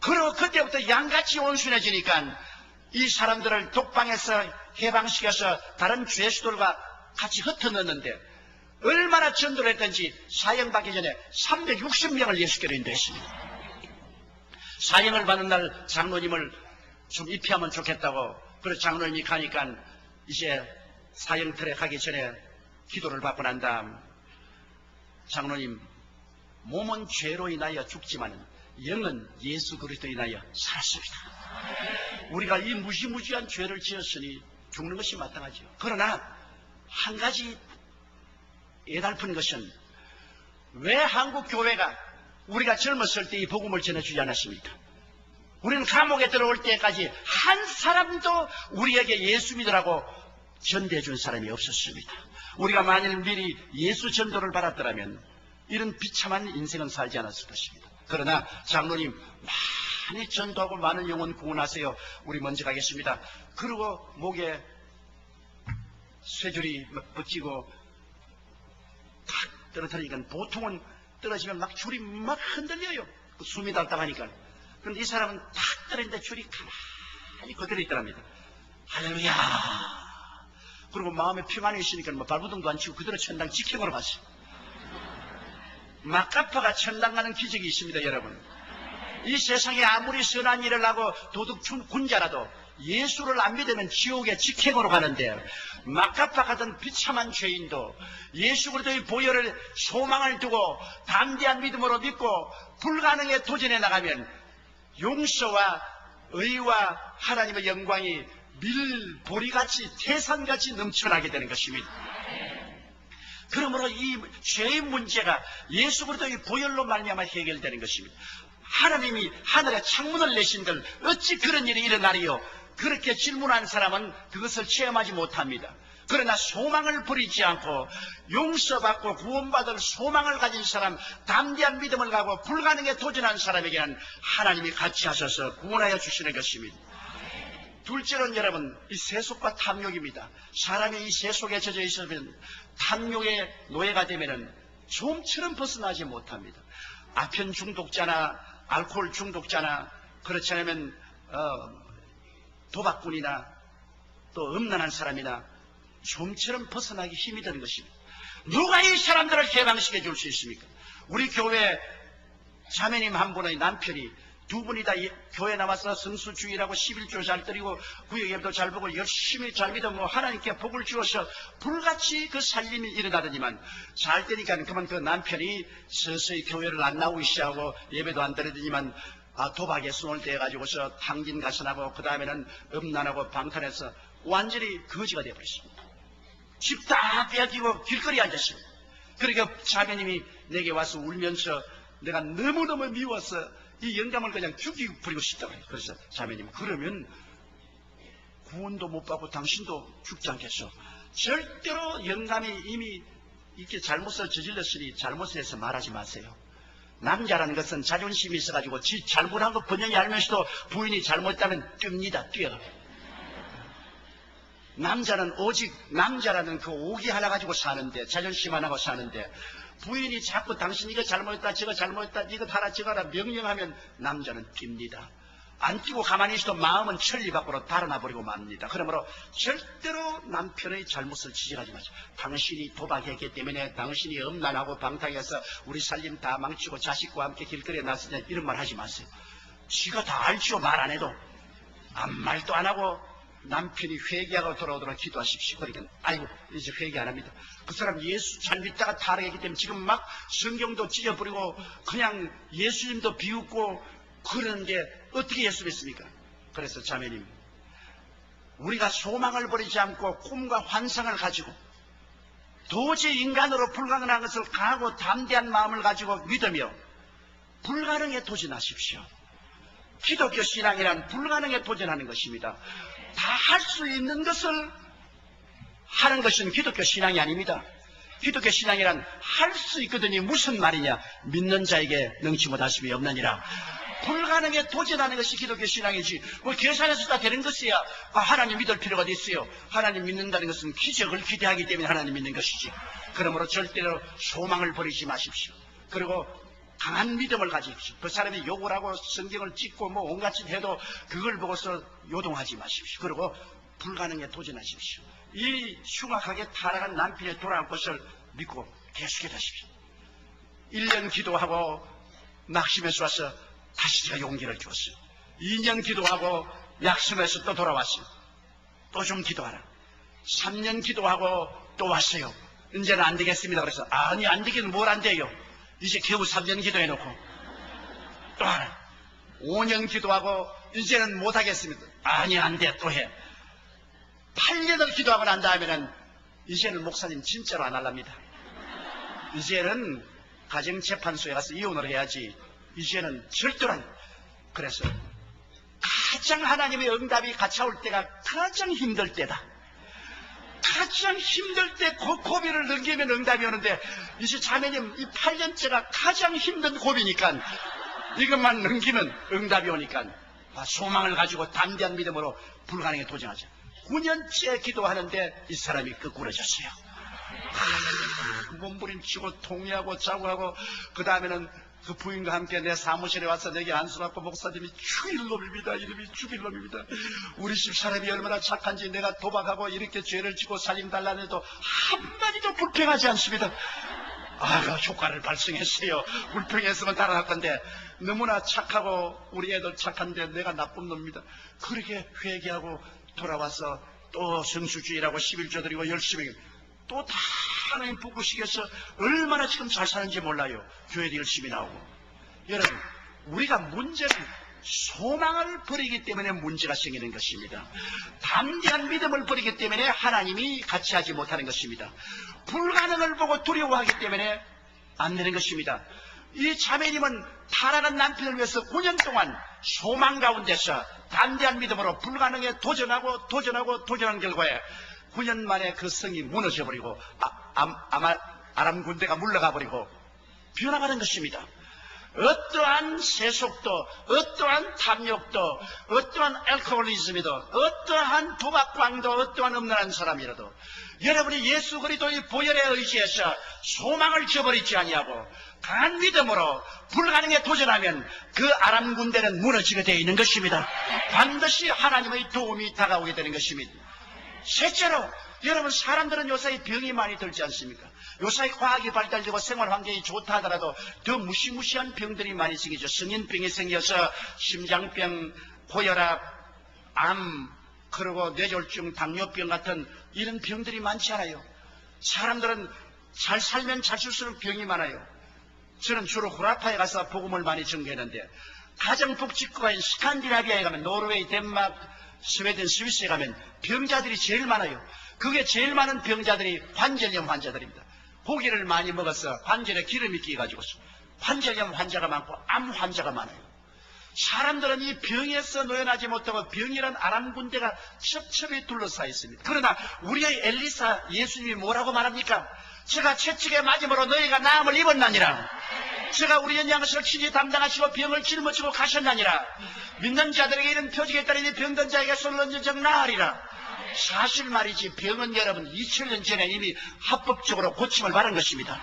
그리고 그때부터 양같이 온순해지니까 이 사람들을 독방에서 해방시켜서 다른 죄수들과 같이 흩어넣었는데 얼마나 전도를 했던지 사형받기 전에 360명을 예수께로 인도했습니다. 사형을 받는 날 장로님을 좀 입히하면 좋겠다고 그래서 장로님이 가니까 이제 사형틀에 가기 전에 기도를 받고 난 다음 장로님 몸은 죄로 인하여 죽지만 영은 예수 그리스도로 인하여 살았습니다. 우리가 이 무시무시한 죄를 지었으니 죽는 것이 마땅하죠. 그러나 한 가지 애달픈 것은 왜 한국 교회가 우리가 젊었을 때 이 복음을 전해주지 않았습니까? 우리는 감옥에 들어올 때까지 한 사람도 우리에게 예수 믿으라고 전대해 준 사람이 없었습니다. 우리가 만일 미리 예수 전도를 받았더라면 이런 비참한 인생은 살지 않았을 것입니다. 그러나 장로님 많이 전도하고 많은 영혼 구원하세요. 우리 먼저 가겠습니다. 그리고 목에 쇠줄이 붙이고 탁 떨어뜨리니까 보통은 떨어지면 막 줄이 막 흔들려요. 숨이 답답하니까. 그런데 이 사람은 탁 떨어지는데 줄이 가만히 그대로 있더랍니다. 할렐루야. 그리고 마음에 평안이 있으니까 뭐 발부둥도 안 치고 그대로 천당 직행으로 갔어요. 마카파가 천당 가는 기적이 있습니다, 여러분. 이 세상에 아무리 선한 일을 하고 도둑 군자라도 예수를 안 믿으면 지옥의 직행으로 가는데, 막가파 같은 비참한 죄인도 예수 그리스도의 보혈을 소망을 두고 담대한 믿음으로 믿고 불가능에 도전해 나가면 용서와 의와 하나님의 영광이 밀보리같이 태산같이 넘쳐나게 되는 것입니다. 그러므로 이 죄의 문제가 예수 그리스도의 보혈로 말미암아 해결되는 것입니다. 하나님이 하늘에 창문을 내신들 어찌 그런 일이 일어나리요? 그렇게 질문한 사람은 그것을 체험하지 못합니다. 그러나 소망을 버리지 않고 용서받고 구원받을 소망을 가진 사람, 담대한 믿음을 가고 불가능에 도전한 사람에게는 하나님이 같이 하셔서 구원하여 주시는 것입니다. 둘째로는 여러분, 이 세속과 탐욕입니다. 사람이 이 세속에 젖어 있으면 탐욕의 노예가 되면은 좀처럼 벗어나지 못합니다. 아편 중독자나 알코올 중독자나 그렇지 않으면 도박꾼이나 또 음란한 사람이나 좀처럼 벗어나기 힘이 드는 것입니다. 누가 이 사람들을 해방시켜 줄 수 있습니까? 우리 교회 자매님 한 분의 남편이 두 분이 다 교회 나와서 성수주의라고 11조 잘 드리고 구역예배도 잘 보고 열심히 잘 믿어 하나님께 복을 주어서 불같이 그 살림이 일어나더니만 잘 되니까 그만 그 남편이 서서히 교회를 안 나오기 시작하고 예배도 안 드리더니만 도박에 손을 대가지고서 탕진 가선하고 그 다음에는 음란하고 방탄해서 완전히 거지가 되어버렸습니다. 집 다 빼앗기고 길거리에 앉았습니다. 그러니까 자매님이 내게 와서 울면서 내가 너무너무 미워서 이 영감을 그냥 죽이고 버리고 싶다고 해요. 그래서 자매님, 그러면 구원도 못 받고 당신도 죽지 않겠어? 절대로 영감이 이미 이렇게 잘못을 저질렀으니 잘못을 해서 말하지 마세요. 남자라는 것은 자존심이 있어가지고 지 잘못한 거 번영이 알면서도 부인이 잘못했다면 뜁니다. 뛰어. 남자는 오직 남자라는 그 오기 하나 가지고 사는데, 자존심 하나 가지고 사는데, 부인이 자꾸 당신 이거 잘못했다 저거 잘못했다 이거 하라 저거 하라 명령하면 남자는 뜁니다. 안 뛰고 가만히 있어도 마음은 천리 밖으로 달아나버리고 맙니다. 그러므로 절대로 남편의 잘못을 지적하지 마세요. 당신이 도박했기 때문에 당신이 음란하고 방탕해서 우리 살림 다 망치고 자식과 함께 길거리에 나서냐 이런 말 하지 마세요. 지가 다 알지요. 말 안 해도. 아무 말도 안 하고 남편이 회개하고 돌아오도록 기도하십시오. 그러니까 아이고 이제 회개 안 합니다. 그 사람 예수 잘 믿다가 타락했기 때문에 지금 막 성경도 찢어버리고 그냥 예수님도 비웃고 그러는데 어떻게 예수 믿습니까? 그래서 자매님, 우리가 소망을 버리지 않고 꿈과 환상을 가지고 도저히 인간으로 불가능한 것을 강하고 담대한 마음을 가지고 믿으며 불가능에 도전하십시오. 기독교 신앙이란 불가능에 도전하는 것입니다. 다 할 수 있는 것을 하는 것은 기독교 신앙이 아닙니다. 기독교 신앙이란 할 수 있거든요. 무슨 말이냐? 믿는 자에게 능치 못하심이 없느니라. 불가능에 도전하는 것이 기독교 신앙이지, 뭐 계산해서 다 되는 것이야 하나님 믿을 필요가 있어요. 하나님 믿는다는 것은 기적을 기대하기 때문에 하나님 믿는 것이지. 그러므로 절대로 소망을 버리지 마십시오. 그리고 강한 믿음을 가지십시오. 그 사람이 욕을 하고 성경을 찍고 뭐 온갖 짓 해도 그걸 보고서 요동하지 마십시오. 그리고 불가능에 도전하십시오. 이 흉악하게 타락한 남편의 돌아올 것을 믿고 계속해 가십시오. 1년 기도하고 낙심해서 와서 다시 제가 용기를 주었어요. 2년 기도하고 약속해서 또 돌아왔어요. 또 좀 기도하라. 3년 기도하고 또 왔어요. 이제는 안 되겠습니다. 그래서 아니 안 되긴 뭘 안 돼요. 이제 겨우 3년 기도해놓고 또 하나. 5년 기도하고 이제는 못하겠습니다. 아니 안 돼 또 해. 8년을 기도하고 난 다음에는 이제는 목사님 진짜로 안 할랍니다. 이제는 가정재판소에 가서 이혼을 해야지. 이제는 절대로 안. 그래서 가장 하나님의 응답이 같이 올 때가 가장 힘들 때다. 가장 힘들 때 그 고비를 넘기면 응답이 오는데 이제 자매님 이 8년째가 가장 힘든 고비니까 이것만 넘기면 응답이 오니까 소망을 가지고 담대한 믿음으로 불가능에 도전하자. 9년째 기도하는데 이 사람이 거꾸러졌어요. 몸부림치고 통회하고 자고하고 그 다음에는 그 부인과 함께 내 사무실에 와서 내게 안수받고 목사님이 죽일 놈입니다. 이름이 죽일 놈입니다. 우리 집 사람이 얼마나 착한지 내가 도박하고 이렇게 죄를 짓고 살림 달라는 해도 한마디도 불평하지 않습니다. 효과를 발생했어요. 불평했으면 달아날 건데 너무나 착하고 우리 애들 착한데 내가 나쁜 놈입니다. 그렇게 회개하고 돌아와서 또 성수주의라고 11조 드리고 열심히 또 다 하나님 부부시켜서 얼마나 지금 잘 사는지 몰라요. 교회도 열심히 나오고. 여러분, 우리가 문제는 소망을 버리기 때문에 문제가 생기는 것입니다. 담대한 믿음을 버리기 때문에 하나님이 같이 하지 못하는 것입니다. 불가능을 보고 두려워하기 때문에 안 되는 것입니다. 이 자매님은 타락한 남편을 위해서 9년 동안 소망 가운데서 담대한 믿음으로 불가능에 도전한 결과에 9년 만에 그 성이 무너져버리고 아람 군대가 물러가 버리고 변화가 된 것입니다. 어떠한 세속도, 어떠한 탐욕도, 어떠한 알코올리즘이도, 어떠한 도박광도, 어떠한 음란한 사람이라도 여러분이 예수 그리스도의 보혈에 의지해서 소망을 저버리지 아니하고 강한 믿음으로 불가능에 도전하면 그 아람 군대는 무너지게 되어 있는 것입니다. 반드시 하나님의 도움이 다가오게 되는 것입니다. 셋째로, 여러분, 사람들은 요새 병이 많이 들지 않습니까? 요새 과학이 발달되고 생활 환경이 좋다 하더라도 더 무시무시한 병들이 많이 생기죠. 성인병이 생겨서 심장병, 고혈압, 암, 그리고 뇌졸중, 당뇨병 같은 이런 병들이 많지 않아요. 사람들은 잘 살면 잘 살수록 병이 많아요. 저는 주로 후라파에 가서 복음을 많이 전개했는데 가정복지국가인 스칸디나비아에 가면 노르웨이, 덴마크, 스웨덴, 스위스에 가면 병자들이 제일 많아요. 그게 제일 많은 병자들이 관절염 환자들입니다. 고기를 많이 먹어서 관절에 기름이 끼어가지고 관절염 환자가 많고 암 환자가 많아요. 사람들은 이 병에서 노연하지 못하고 병이란 아람 군대가 첩첩이 둘러싸여 있습니다. 그러나 우리의 엘리사 예수님이 뭐라고 말합니까? 제가 채찍에 맞음으로 너희가 나음을 입었나니라. 제가 우리 연양것을 친히 담당하시고 병을 짊어지고 가셨나니라. 믿는 자들에게 이런 표적에 따르니 병든 자에게 손을 얹은 적 나으리라. 사실 말이지 병은 여러분 2000년 전에 이미 합법적으로 고침을 받은 것입니다.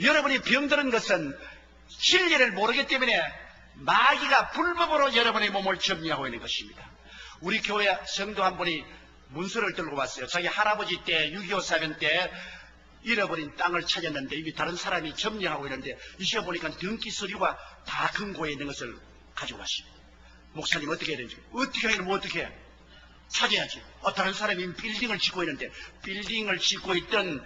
여러분이 병드는 것은 진리를 모르기 때문에 마귀가 불법으로 여러분의 몸을 점령하고 있는 것입니다. 우리 교회 성도 한 분이 문서를 들고 왔어요. 자기 할아버지 때 6.25 사변 때 잃어버린 땅을 찾았는데 이미 다른 사람이 점령하고 있는데 이제 보니까 등기 서류가 다 금고에 있는 것을 가지고 왔습니다. 목사님 어떻게 해야 되는지. 어떻게 하면 뭐 어떻게 해? 찾아야지. 다른 사람이 빌딩을 짓고 있는데 빌딩을 짓고 있던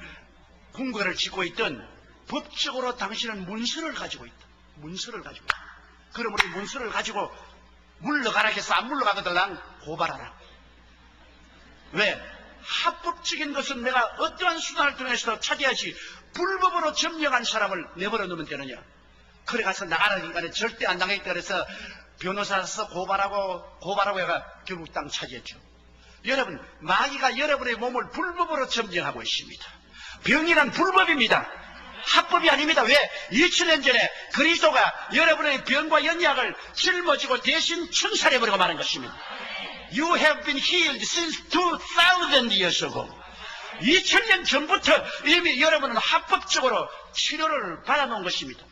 궁궐을 짓고 있던 법적으로 당신은 문서를 가지고 있다. 문서를 가지고 있다. 그러므로 이 문서를 가지고 물러가라 해서 안 물러가거든 난 고발하라. 왜? 합법적인 것은 내가 어떠한 수단을 통해서 찾아야지 불법으로 점령한 사람을 내버려 놓으면 되느냐. 그래 가서 나가는 인간은 절대 안 당하겠다 그래서 변호사로서 고발하고 해가 결국 땅 차지했죠. 여러분, 마귀가 여러분의 몸을 불법으로 점령하고 있습니다. 병이란 불법입니다. 합법이 아닙니다. 왜? 2000년 전에 그리스도가 여러분의 병과 연약을 짊어지고 대신 천살해버리고 마는 것입니다. You have been healed since 2000 years ago. 2000년 전부터 이미 여러분은 합법적으로 치료를 받아놓은 것입니다.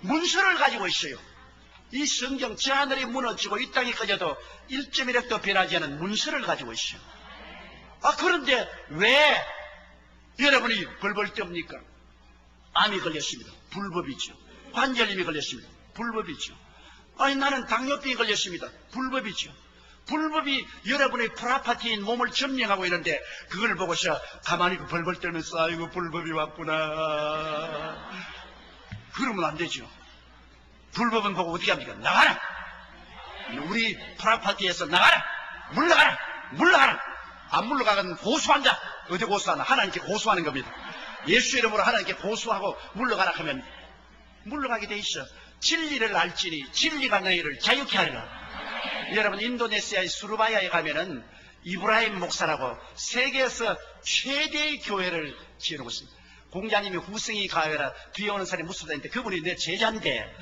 문서를 가지고 있어요. 이 성경 저 하늘이 무너지고 이 땅이 꺼져도 1.1획도 변하지 않은 문서를 가지고 있어요. 그런데 왜 여러분이 벌벌 떱니까? 암이 걸렸습니다. 불법이죠. 관절염이 걸렸습니다. 불법이죠. 나는 당뇨병이 걸렸습니다. 불법이죠. 불법이 여러분의 프라파티인 몸을 점령하고 있는데 그걸 보고서 가만히 벌벌 떨면서 아이고 불법이 왔구나. 그러면 안 되죠. 불법은 보고 어떻게 합니까? 나가라! 우리 프라파티에서 나가라! 물러가라! 물러가라! 안 물러가면 고소한다. 어디 고소하나? 하나님께 고소하는 겁니다. 예수 이름으로 하나님께 고소하고 물러가라 하면 물러가게 돼 있어. 진리를 알지니 진리가 너희를 자유케 하리라. 여러분 인도네시아의 수르바야에 가면은 이브라임 목사라고 세계에서 최대의 교회를 지어놓고 있습니다. 공자님이 후승이 가회라 뒤에 오는 사람이 무섭다는데 그분이 내 제자인데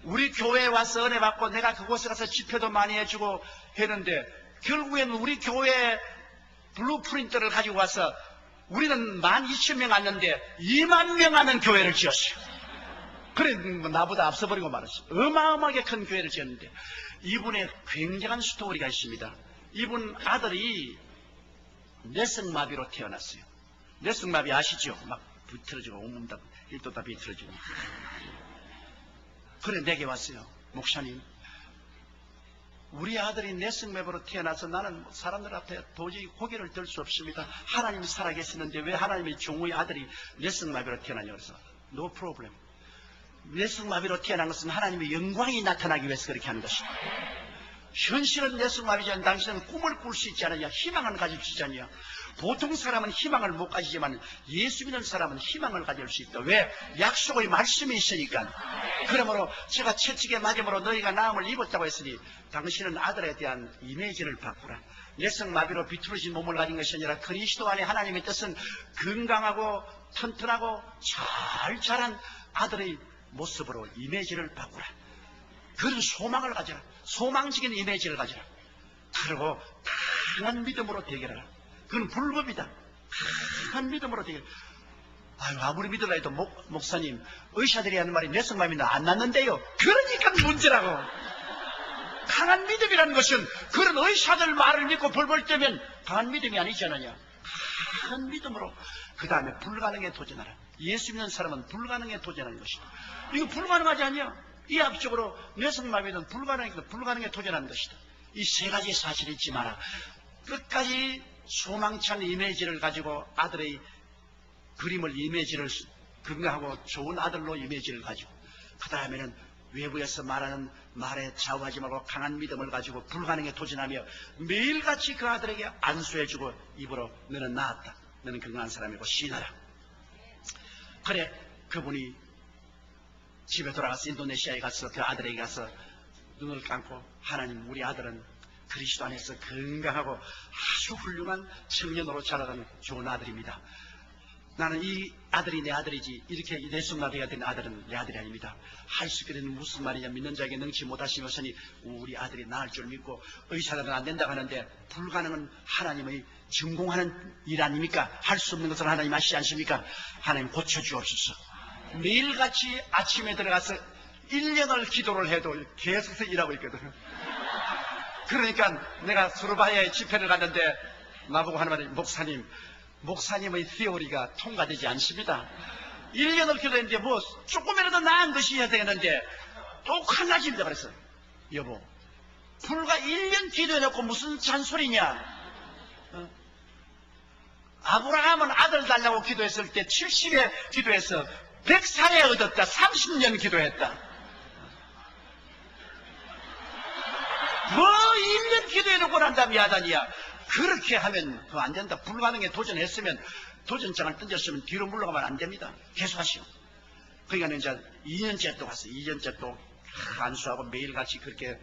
우리 교회에 와서 은혜 받고 내가 그곳에 가서 집회도 많이 해주고 했는데 결국에는 우리 교회 블루프린트를 가지고 와서 우리는 12,000명 왔는데 20,000명 하는 교회를 지었어요. 그래 나보다 앞서버리고 말았어요. 어마어마하게 큰 교회를 지었는데 이분의 굉장한 스토리가 있습니다. 이분 아들이 뇌성마비로 태어났어요. 뇌성마비 아시죠? 막 비틀어지고 온몸 다 일도 다 비틀어지고. 그래 내게 왔어요. 목사님, 우리 아들이 내성매매로 태어나서 나는 사람들 앞에 도저히 고개를 들 수 없습니다. 하나님이 살아계시는데 왜 하나님의 종의 아들이 내성마비로 태어나냐고. 그래서 no problem. 내성마비로 태어난 것은 하나님의 영광이 나타나기 위해서 그렇게 하는 것이다. 현실은 내성마비지만 당신은 꿈을 꿀 수 있지 않느냐, 희망을 가질 수 있지 않느냐. 보통 사람은 희망을 못 가지지만 예수 믿는 사람은 희망을 가질 수 있다. 왜? 약속의 말씀이 있으니까. 그러므로 제가 채찍에 맞음으로 너희가 나음을 입었다고 했으니 당신은 아들에 대한 이미지를 바꾸라. 내성마비로 비틀어진 몸을 가진 것이 아니라 그리스도 안에 하나님의 뜻은 건강하고 튼튼하고 잘 자란 아들의 모습으로 이미지를 바꾸라. 그런 소망을 가져라. 소망적인 이미지를 가져라. 그리고 강한 믿음으로 대결하라. 그건 불법이다. 강한 믿음으로 대결. 아유, 아무리 믿으라 해도 목사님, 의사들이 하는 말이 내성마비는 안 낫는데요. 그러니까 문제라고. 강한 믿음이라는 것은 그런 의사들 말을 믿고 벌벌 떠면 강한 믿음이 아니지 않느냐. 강한 믿음으로 그 다음에 불가능에 도전하라. 예수 믿는 사람은 불가능에 도전하는 것이다. 이거 불가능하지 않냐? 이 앞쪽으로 내성마비는 불가능에 도전하는 것이다. 이 세 가지 사실을 잊지 마라. 끝까지 소망찬 이미지를 가지고 아들의 그림을 이미지를 건강하고 좋은 아들로 이미지를 가지고 그 다음에는 외부에서 말하는 말에 좌우하지 말고 강한 믿음을 가지고 불가능에 도전하며 매일같이 그 아들에게 안수해주고 입으로 너는 나았다. 너는 건강한 사람이고 시인하라. 그래 그분이 집에 돌아가서 인도네시아에 가서 그 아들에게 가서 눈을 감고 하나님 우리 아들은 그리스도 안에서 건강하고 아주 훌륭한 청년으로 자라가는 좋은 아들입니다. 나는 이 아들이 내 아들이지 이렇게 내성마비가 된 아들은 내 아들이 아닙니다. 할 수 있게 되는 무슨 말이냐. 믿는 자에게 능치 못하시면서니 우리 아들이 나을 줄 믿고 의사들은 안 된다고 하는데 불가능은 하나님의 전공하는 일 아닙니까? 할 수 없는 것을 하나님 아시지 않습니까? 하나님 고쳐주옵소서. 매일같이 아침에 들어가서 1년을 기도를 해도 계속해서 일하고 있거든. 그러니까 내가 수르바야에 집회를 갔는데 나보고 하는 말이 목사님의 티오리가 통과되지 않습니다. 1년을 기도했는데 뭐 조금이라도 나은 것이 해야 되겠는데 똑같나집니다. 그래서 여보 불과 1년 기도해놓고 무슨 잔소리냐. 아브라함은 아들 달라고 기도했을 때 70에 기도해서 100살에 얻었다. 30년 기도했다. 뭐 1년 기도해놓고 난 다음에 야단이야. 그렇게 하면 그거 안 된다. 불가능에 도전했으면 도전장을 던졌으면 뒤로 물러가면 안 됩니다. 계속 하시오. 그러니까 이제 2년째 또 갔어요. 2년째 또 안수하고 매일같이 그렇게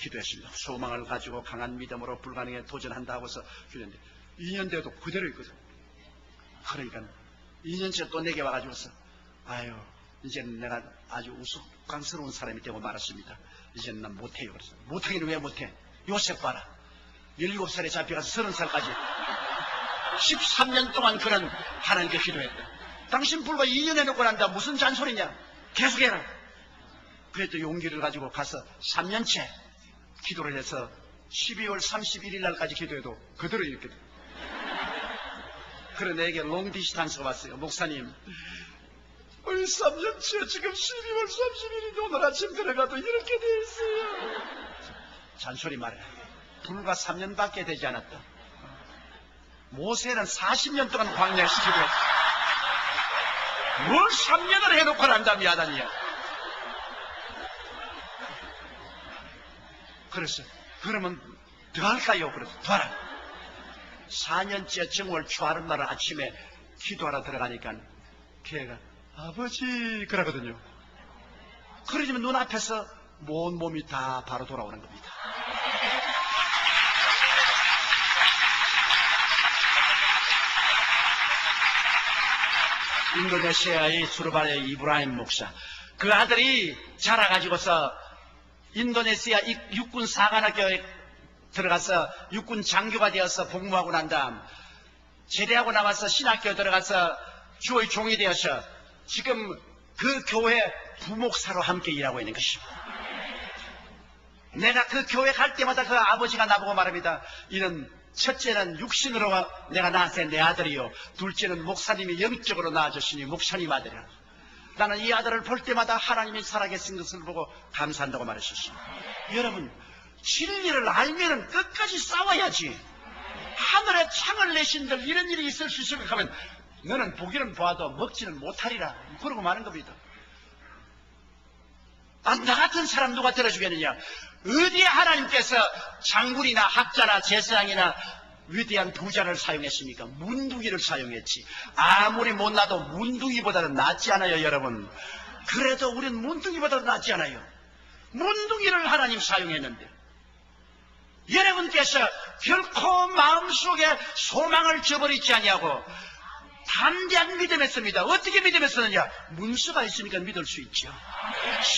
기도했습니다. 소망을 가지고 강한 믿음으로 불가능에 도전한다고 해서 기도했는데 2년 돼도 그대로 있거든. 그러니까 2년째 또 내게 와가지고서 아유 이제는 내가 아주 우스꽝스러운 사람이 되고 말았습니다. 이제는 난 못해요. 그래서 못하기는 왜 못해? 요셉 봐라. 17살에 잡혀가서 30살까지 13년 동안 그런 하나님께 기도했다. 당신 불과 2년 해놓고 난다. 무슨 잔소리냐. 계속해라. 그래도 용기를 가지고 가서 3년째 기도를 해서 12월 31일 날까지 기도해도 그대로 이렇게 돼. 그래 내게 롱디스탄스가 왔어요. 목사님 3년째 지금 12월 31일인데 오늘 아침 들어가도 이렇게 돼 있어요. 잔소리 말해. 불과 3년밖에 되지 않았다. 모세는 40년 동안 광야에서 기도했어. 뭘 3년을 해놓고 난다며 야단이야. 그래서 그러면 더 할까요? 그래서 더 하라. 4년째 정월 초하는 날 아침에 기도하러 들어가니까 걔가 아버지 그러거든요. 그러지만 눈앞에서 온 몸이 다 바로 돌아오는 겁니다. 인도네시아의 수르바의 이브라임 목사 그 아들이 자라가지고서 인도네시아 육군 사관학교에 들어가서 육군 장교가 되어서 복무하고 난 다음 제대하고 나와서 신학교 들어가서 주의 종이 되어서 지금 그 교회 부목사로 함께 일하고 있는 것입니다. 내가 그 교회 갈 때마다 그 아버지가 나보고 말합니다. 이런 첫째는 육신으로 내가 낳았을 내 아들이요, 둘째는 목사님이 영적으로 낳아주시니 목사님 아들이라. 나는 이 아들을 볼 때마다 하나님이 살아계신 것을 보고 감사한다고 말했었습니다. 여러분, 진리를 알면은 끝까지 싸워야지. 하늘에 창을 내신들 이런 일이 있을 수 있을 것 하면 너는 보기는 보아도 먹지는 못하리라, 그러고 마는 겁니다. 나 같은 사람 누가 들어주겠느냐? 어디에 하나님께서 장군이나 학자나 제사장이나 위대한 부자를 사용했습니까? 문둥이를 사용했지. 아무리 못나도 문둥이보다는 낫지 않아요, 여러분. 그래도 우린 문둥이보다는 낫지 않아요. 문둥이를 하나님 사용했는데, 여러분께서 결코 마음속에 소망을 저버리지 아니하고 담대한 믿음했습니다. 어떻게 믿음했었느냐? 문서가 있으니까 믿을 수 있죠.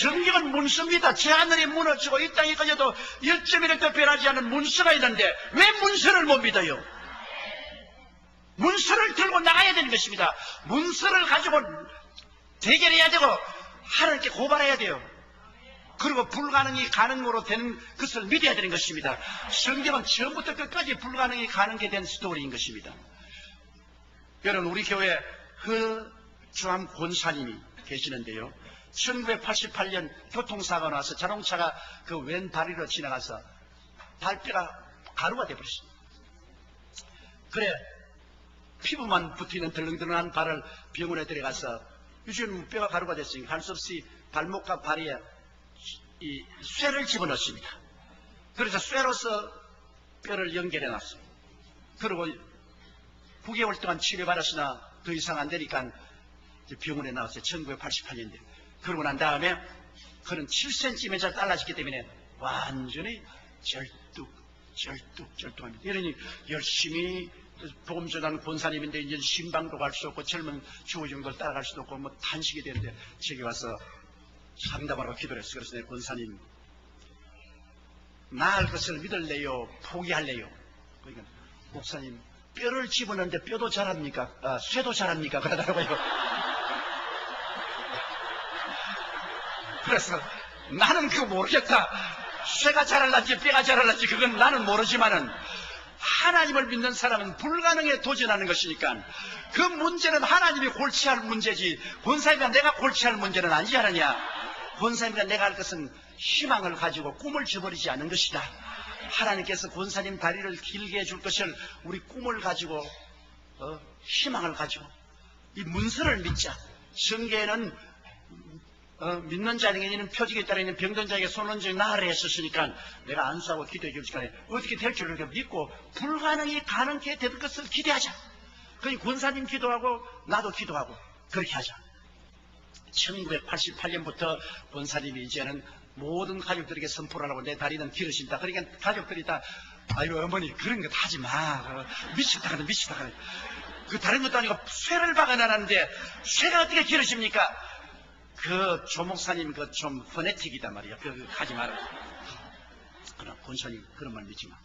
성경은 문서입니다. 제 하늘이 무너지고 이 땅이 꺼져도 1.1도 변하지 않은 문서가 있는데 왜 문서를 못 믿어요? 문서를 들고 나가야 되는 것입니다. 문서를 가지고 대결해야 되고 하나님께 고발해야 돼요. 그리고 불가능이 가능으로 되는 것을 믿어야 되는 것입니다. 성경은 처음부터 끝까지 불가능이 가능하게 된 스토리인 것입니다. 여러분, 우리 교회 허주함 권사님이 계시는데요, 1988년 교통사고가 나서 자동차가 그 왼다리로 지나가서 발뼈가 가루가 되어버렸습니다. 그래, 피부만 붙어있는 덜렁덜렁한 발을 병원에 데려가서 요즘 뼈가 가루가 됐으니까 할 수 없이 발목과 발에 이 쇠를 집어넣습니다. 그래서 쇠로서 뼈를 연결해 놨어요. 그리고 9개월 동안 치료받았으나 더 이상 안 되니까 병원에 나왔어요. 1988년대. 그러고 난 다음에 그는 7cm 달라졌기 때문에 완전히 절뚝합니다. 이러니 열심히 복음 전하는 권사님인데 이제 신방도 갈 수 없고 젊은 주호정도 따라갈 수도 없고 뭐 탄식이 되는데 저기 와서 상담하라고 기도를 했어요. 그래서 내 권사님, 나을 것을 믿을래요? 포기할래요? 그러니까 목사님, 뼈를 집어넣는데 뼈도 자랍니까? 쇠도 자랍니까? 그러더라고요. 그래서 나는 그거 모르겠다. 쇠가 자랄란지 뼈가 자랄란지 그건 나는 모르지만은 하나님을 믿는 사람은 불가능에 도전하는 것이니까 그 문제는 하나님이 골치할 문제지 권사님과 내가 골치할 문제는 아니지 않느냐. 권사님과 내가 할 것은 희망을 가지고 꿈을 저버리지 않는 것이다. 하나님께서 권사님 다리를 길게 해줄 것을 우리 꿈을 가지고 희망을 가지고 이 문서를 믿자. 성경에는 믿는 자에게는 표적에 따라 있는 병든 자에게 손은 즉 나으라 했었으니까 내가 안수하고 기도해 줄 시간에 어떻게 될 줄을 믿고 불가능이 가능케 될 것을 기대하자. 그러니 권사님 기도하고 나도 기도하고 그렇게 하자. 1988년부터 권사님이 이제는 모든 가족들에게 선포를 하고 내 다리는 길어진다. 그러니까 가족들이 다 아유 어머니 그런 거 하지 마. 미치다 가네. 그 다른 것도 아니고 쇠를 박아놨는데 쇠가 어떻게 길어집니까? 그 조목사님 그 좀 퍼네틱이단 말이야. 그 하지 마라. 그러나 권사님 그런 말 믿지 마.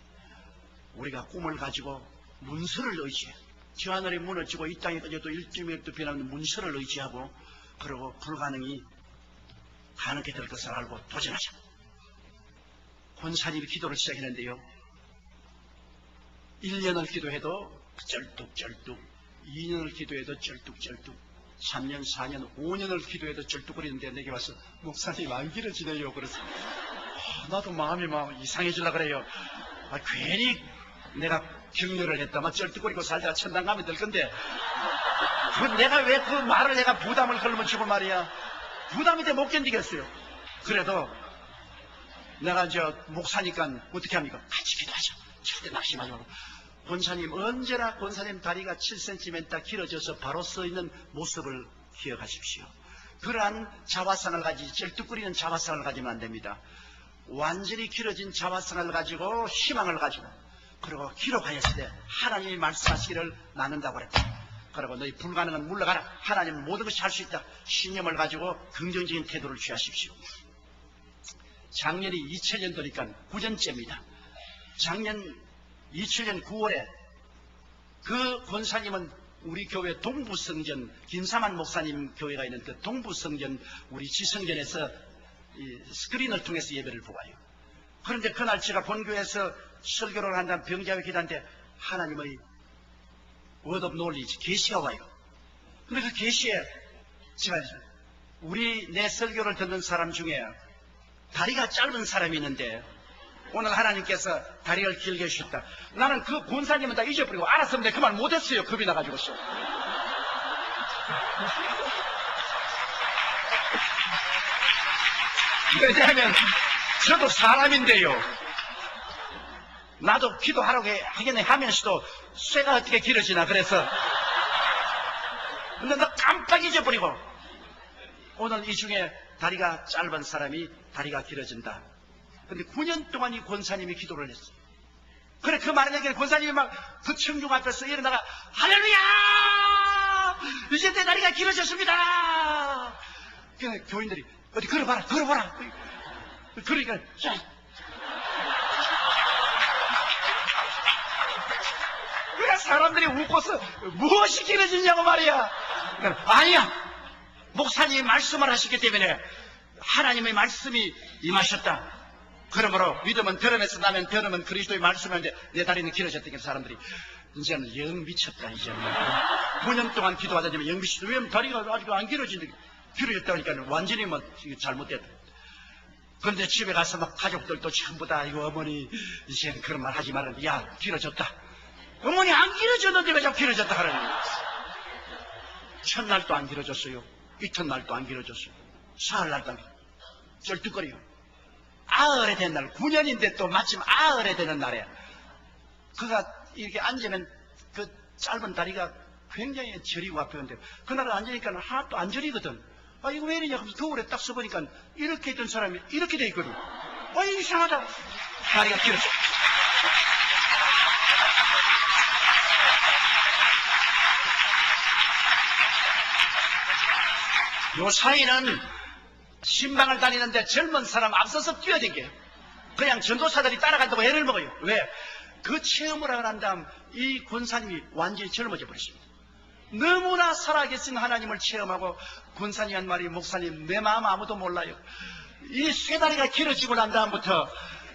우리가 꿈을 가지고 문서를 의지해. 저 하늘이 무너지고 이 땅에 꺼져도 1.1도 변하는 문서를 의지하고 그리고 불가능이 가능하게 될 것을 알고 도전하자. 권사님이 기도를 시작했는데요, 1년을 기도해도 쩔뚝쩔뚝, 2년을 기도해도 쩔뚝쩔뚝, 3년, 4년, 5년을 기도해도 쩔뚝거리는데 내게 와서 목사님 안 길어지네요. 그래서 나도 마음이 막 이상해지려고 그래요. 괜히 내가 격려를 했다만 쩔뚝거리고 살다가 천당 가면 될 건데 내가 왜 그 말을 내가 부담을 걸면 주고 말이야. 부담이 돼 못 견디겠어요. 그래도 내가 이제 목사니까 어떻게 합니까? 같이 기도하자. 절대 낙심하지 말고. 권사님 언제나 권사님 다리가 7cm 길어져서 바로 서 있는 모습을 기억하십시오. 그러한 자화상을 가지지 쩔뚝거리는 자화상을 가지면 안 됩니다. 완전히 길어진 자화상을 가지고 희망을 가지고 그리고 기록하였을 때 하나님이 말씀하시기를 나눈다고 그랬다. 그리고 너희 불가능은 물러가라. 하나님은 모든 것이 할 수 있다. 신념을 가지고 긍정적인 태도를 취하십시오. 작년이 2000년도니까 9년째입니다. 작년 2000년 9월에 그 권사님은 우리 교회 동부성전 김사만 목사님 교회가 있는 그 동부성전 우리 지성전에서 스크린을 통해서 예배를 보아요. 그런데 그날 제가 본교에서 설교를 한다는 병자회 기도한테 하나님의 word of knowledge, 계시가 와요. 근데 그 계시에 제가 내 설교를 듣는 사람 중에 다리가 짧은 사람이 있는데 오늘 하나님께서 다리를 길게 해주셨다. 나는 그 권사님은 다 잊어버리고 알았으면 내가 그 말 못했어요. 겁이 나가지고서. 왜냐하면 저도 사람인데요. 나도 기도하라고 하겠네 하면서도 쇠가 어떻게 길어지나 그래서. 근데 나 깜빡 잊어버리고 오늘 이 중에 다리가 짧은 사람이 다리가 길어진다. 근데 9년 동안 이 권사님이 기도를 했어. 그래 그 말을 얘기해 권사님이 막 그 청중 앞에서 일어나가 할렐루야! 이제 내 다리가 길어졌습니다. 그래 교인들이 어디 걸어봐라 걸어봐라. 그러니까 그래 사람들이 웃고서 무엇이 길어지냐고 말이야. 아니야. 목사님이 말씀을 하셨기 때문에 하나님의 말씀이 임하셨다. 그러므로 믿음은 들음에서 나면 들음은 그리스도의 말씀인데 내 다리는 길어졌다니까 사람들이 이제는 영 미쳤다. 이제는 9년 동안 기도하다니면 영 미쳤다. 왜 다리가 아직 안 길어지는데 길어졌다니까 완전히 뭐 잘못됐다. 그런데 집에 가서 막 가족들도 전부 다 이거 어머니 이제는 그런 말 하지 말았는데 야 길어졌다. 어머니 안 길어졌는데 왜 자꾸 길어졌다 하라는 거야. 첫날도 안 길어졌어요. 이튿날도 안 길어졌어요. 사흘날도 안 길어졌어요. 쩔뚝거려요. 아흘에 된 날, 9년인데 또 마침 아흘에 되는 날에 그가 이렇게 앉으면 그 짧은 다리가 굉장히 저리고 아프는데 그날은 앉으니까 하나도 안 저리거든. 아 이거 왜 이러냐 하면서 거울에 딱 써보니까 이렇게 있던 사람이 이렇게 돼 있거든. 아 이상하다. 다리가 길어져. 요 사이는 신방을 다니는데 젊은 사람 앞서서 뛰어댕겨요. 그냥 전도사들이 따라간다고 애를 먹어요. 왜? 그 체험을 하고 난 다음 이 권사님이 완전히 젊어져 버렸습니다. 너무나 살아계신 하나님을 체험하고 권사님 한 말이 목사님 내 마음 아무도 몰라요. 이 쇠다리가 길어지고 난 다음부터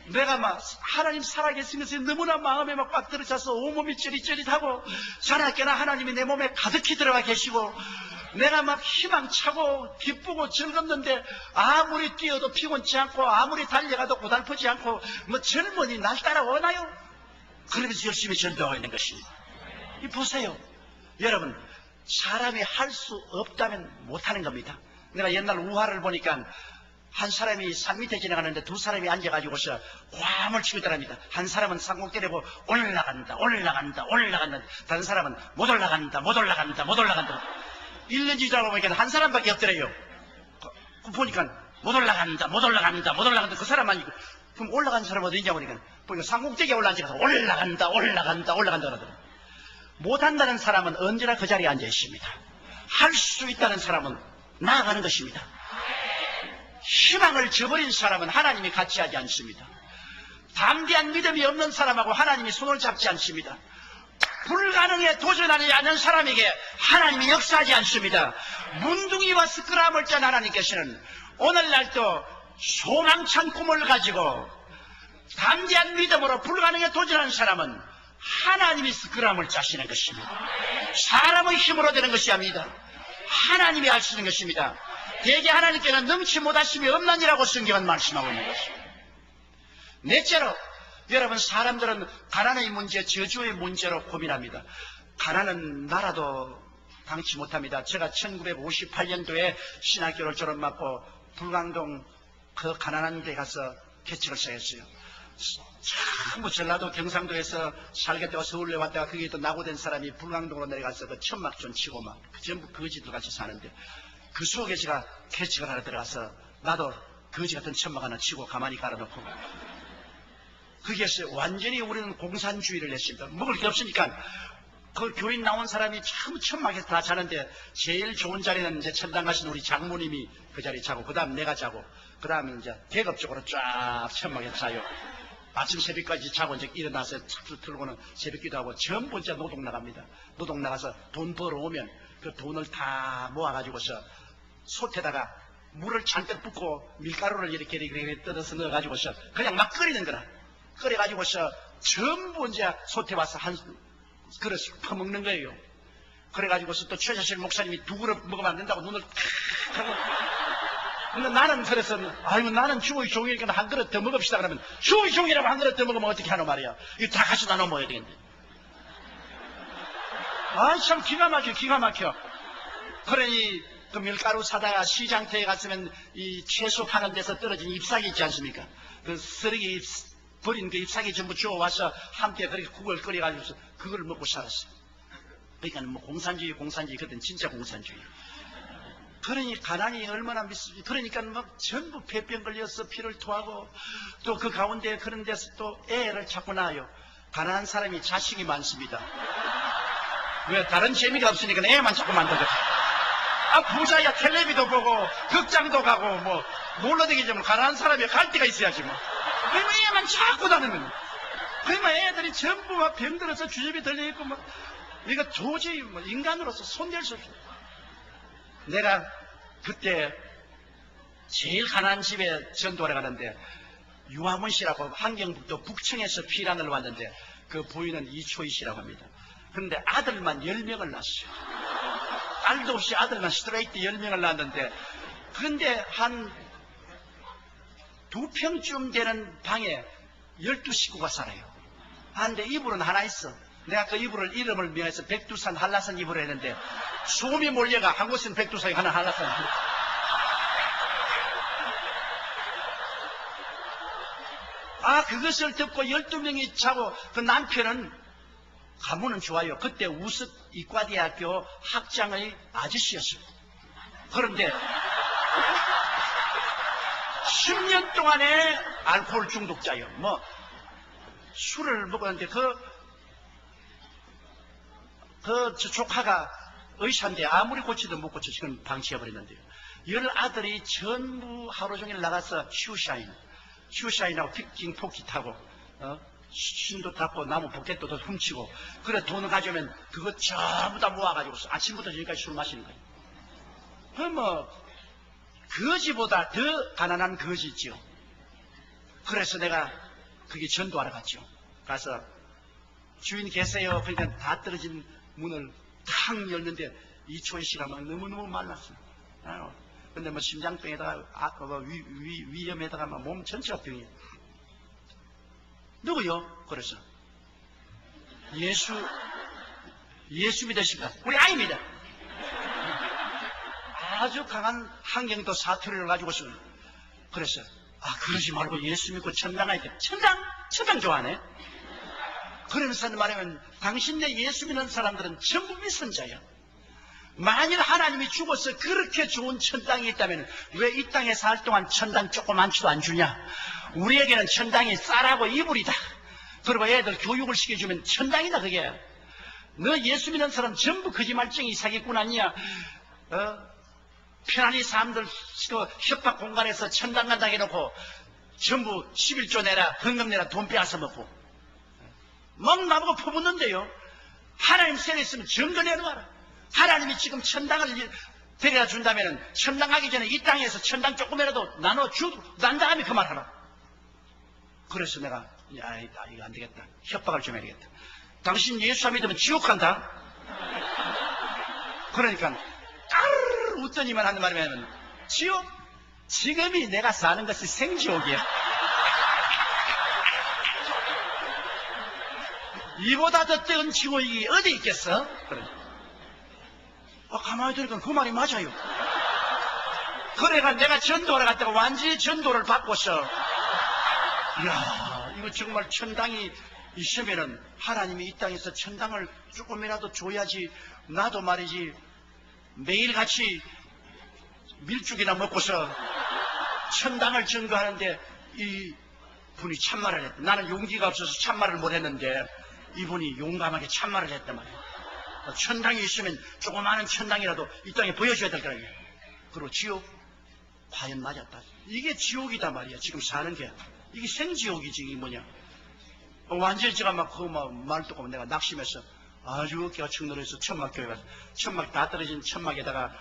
내가 막 하나님 살아계신 것이 너무나 마음에 막 꽉 들어차서 온몸이 쩌릿쩌릿하고 자나깨나 하나님이 내 몸에 가득히 들어가 계시고 내가 막 희망차고 기쁘고 즐겁는데 아무리 뛰어도 피곤치 않고 아무리 달려가도 고달프지 않고 뭐 젊은이 날 따라오나요? 그러면서 열심히 전도하고 있는 것입니다. 이 보세요. 여러분 사람이 할 수 없다면 못하는 겁니다. 내가 옛날 우화를 보니까 한 사람이 산 밑에 지나가는데 두 사람이 앉아가지고서 화음을 치고 있더랍니다. 한 사람은 상공 때리고 올라간다 올라간다 올라간다. 다른 사람은 못 올라간다 못 올라간다 못 올라간다. 1년 지나고 보니까 한 사람밖에 없더래요. 보니까 못 올라간다 못 올라간다 못 올라간다. 그 사람만 있고 그럼 올라간 사람은 어디냐 보니까 상공대기에 올라앉아서 올라간다 올라간다 올라간다 그러더라고요. 못한다는 사람은 언제나 그 자리에 앉아 있습니다. 할 수 있다는 사람은 나아가는 것입니다. 희망을 저버린 사람은 하나님이 같이 하지 않습니다. 담대한 믿음이 없는 사람하고 하나님이 손을 잡지 않습니다. 불가능에 도전하지 않는 사람에게 하나님이 역사하지 않습니다. 문둥이와 스크람을 짠 하나님께서는 오늘날도 소망찬 꿈을 가지고 담대한 믿음으로 불가능에 도전하는 사람은 하나님이 스크람을 짜시는 것입니다. 사람의 힘으로 되는 것이 아닙니다. 하나님이 하시는 것입니다. 대개 하나님께는 능치 못하심이 없나니라고 성경은 말씀하고 있는 것입니다. 넷째로 여러분 사람들은 가난의 문제, 저주의 문제로 고민합니다. 가난은 나라도 당치 못합니다. 제가 1958년도에 신학교를 졸업받고 불광동 그 가난한 데 가서 개척을 시작했어요. 전부 전라도 경상도에서 살겠다고 서울에 왔다가 거기에 또 낙오된 사람이 불광동으로 내려가서 그 천막촌 치고 막 전부 거지들 같이 사는데 그 속에 제가 개척을 하러 들어가서 나도 거지 같은 천막 하나 치고 가만히 깔아놓고 거기에서 완전히 우리는 공산주의를 했습니다. 먹을 게 없으니까 그 교인 나온 사람이 참 천막에서 다 자는데 제일 좋은 자리는 이제 천당 가신 우리 장모님이 그 자리에 자고 그 다음 내가 자고 그 다음에 이제 계급적으로 쫙 천막에서 자요. 아침 새벽까지 자고 이제 일어나서 착 틀고는 새벽 기도하고 전부 이제 노동 나갑니다. 노동 나가서 돈 벌어오면 그 돈을 다 모아가지고서 솥에다가 물을 잔뜩 붓고 밀가루를 이렇게 뜯어서 넣어가지고서 그냥 막 끓이는 거라. 끓여가지고서 전부 이제 솥에 와서 한 그릇씩 퍼먹는 거예요. 그래가지고서 또 최자실 목사님이 두 그릇 먹으면 안 된다고 눈을 탁 하고. 근데 나는 그래서, 아이고, 나는 주의 종이니까 한 그릇 더 먹읍시다. 그러면, 주의 종이라고 한 그릇 더 먹으면 어떻게 하노 말이야. 이거 다 같이 나눠 먹어야 되겠네. 아, 참 기가 막혀, 기가 막혀. 그러니, 그 밀가루 사다가 시장터에 갔으면 이 채소 파는 데서 떨어진 잎사귀 있지 않습니까? 그 쓰레기 버린 그 잎사귀 전부 주워와서 함께 그렇게 국을 끓여가지고 그걸 먹고 살았어요. 그러니까 뭐 공산주의, 그땐 진짜 공산주의. 그러니 가난이 얼마나 미스지. 그러니까 막 전부 폐병 걸려서 피를 토하고 또 그 가운데 그런 데서 또 애를 자꾸 낳아요. 가난한 사람이 자식이 많습니다. 왜? 다른 재미가 없으니까 애만 자꾸 만들거든. 아, 부자야 텔레비도 보고 극장도 가고 뭐 놀러 다니지 뭐. 가난한 사람이 갈 데가 있어야지 뭐. 그러면 애만 자꾸 다니는. 그러면 애들이 전부 막 병들어서 주접이 들려있고 뭐. 이거 도저히 뭐 인간으로서 손댈 수 없어요. 내가 그때 제일 가난한 집에 전도하러 가는데 유아문 씨라고 함경북도 북청에서 피란을 왔는데 그 부인은 이초희 씨라고 합니다. 그런데 아들만 10명을 낳았어요. 딸도 없이 아들만 스트레이트 10명을 낳았는데 그런데 한 2평쯤 되는 방에 12식구가 살아요. 근데 이불은 하나 있어. 내가 그 이불을 이름을 명해서 백두산 한라산 이불을 했는데 소음이 몰려가 한 곳은 백두산이 하나 한라산. 아, 그것을 듣고 12명이 자고 그 남편은 가문은 좋아요. 그때 우습 이과대학교 학장의 아저씨였어요. 그런데 10년 동안에 알코올 중독자요. 뭐 술을 먹었는데 저 조카가 의사인데 아무리 고치도 못 고쳐 지금 방치해버렸는데요. 10아들이 전부 하루 종일 나가서 슈샤인하고 피킹 포키 타고 신도 닦고 나무 포켓도 더 훔치고 그래 돈을 가져오면 그거 전부 다 모아가지고 아침부터 저기까지 술 마시는 거예요. 그럼 뭐 거지보다 더 가난한 거지 있죠. 그래서 내가 그게 전도하러 갔죠. 가서 주인 계세요. 그러니까 다 떨어진 문을 탁 열는데 이초희 씨가 막 너무너무 말랐어요. 근데 뭐 심장병에다가 위염에다가 막 몸 전체가 병이에요. 누구요? 그래서 예수 믿으십니까? 우리 아이입니다. 아주 강한 환경도 사투리를 가지고서 그래서 그러지 말고 예수 믿고 천당 가니까 천당 좋아하네. 그러면서 말하면 당신네 예수 믿는 사람들은 전부 미선자야. 만일 하나님이 죽어서 그렇게 좋은 천당이 있다면 왜 이 땅에 살 동안 천당 조그만치도 안 주냐? 우리에게는 천당이 쌀하고 이불이다. 그리고 애들 교육을 시켜주면 천당이다 그게. 너 예수 믿는 사람 전부 거짓말쟁이 사기꾼 아니야? 편안히 사람들 그 협박 공간에서 천당 간다 해놓고 전부 11조 내라 헌금 내라 돈 빼앗아 먹고 막 나보고 퍼붓는데요. 하나님 세례 있으면 증거 내놓아라. 하나님이 지금 천당을 데려다 준다면 천당 가기 전에 이 땅에서 천당 조금이라도 난 다음에 그 말 하라. 그래서 내가 이거 안 되겠다. 협박을 좀 해야겠다. 당신 예수 안 믿으면 지옥 간다. 그러니까 까르르 웃더니만 하는 말이면 지옥? 지금이 내가 사는 것이 생지옥이야. 이보다 더 뜨거운 지옥이 어디 있겠어? 그래. 가만히 들으니까 그 말이 맞아요. 그래가 내가 전도하러 갔다가 완전히 전도를 받고서 이야, 이거 정말 천당이 있으면은 하나님이 이 땅에서 천당을 조금이라도 줘야지. 나도 말이지 매일같이 밀죽이나 먹고서 천당을 증거하는데 이 분이 참말을 했다. 나는 용기가 없어서 참말을 못했는데 이분이 용감하게 참말을 했단 말이에요. 천당이 있으면 조그마한 천당이라도 이 땅에 보여줘야 될 거라고요. 그리고 지옥? 과연 맞았다. 이게 지옥이다 말이야. 지금 사는 게. 이게 생지옥이지. 이게 뭐냐. 완전히 제가 막 그 말 듣고 내가 낙심해서 아주 어깨가 축 늘어서 천막교회 가서 천막 다 떨어진 천막에다가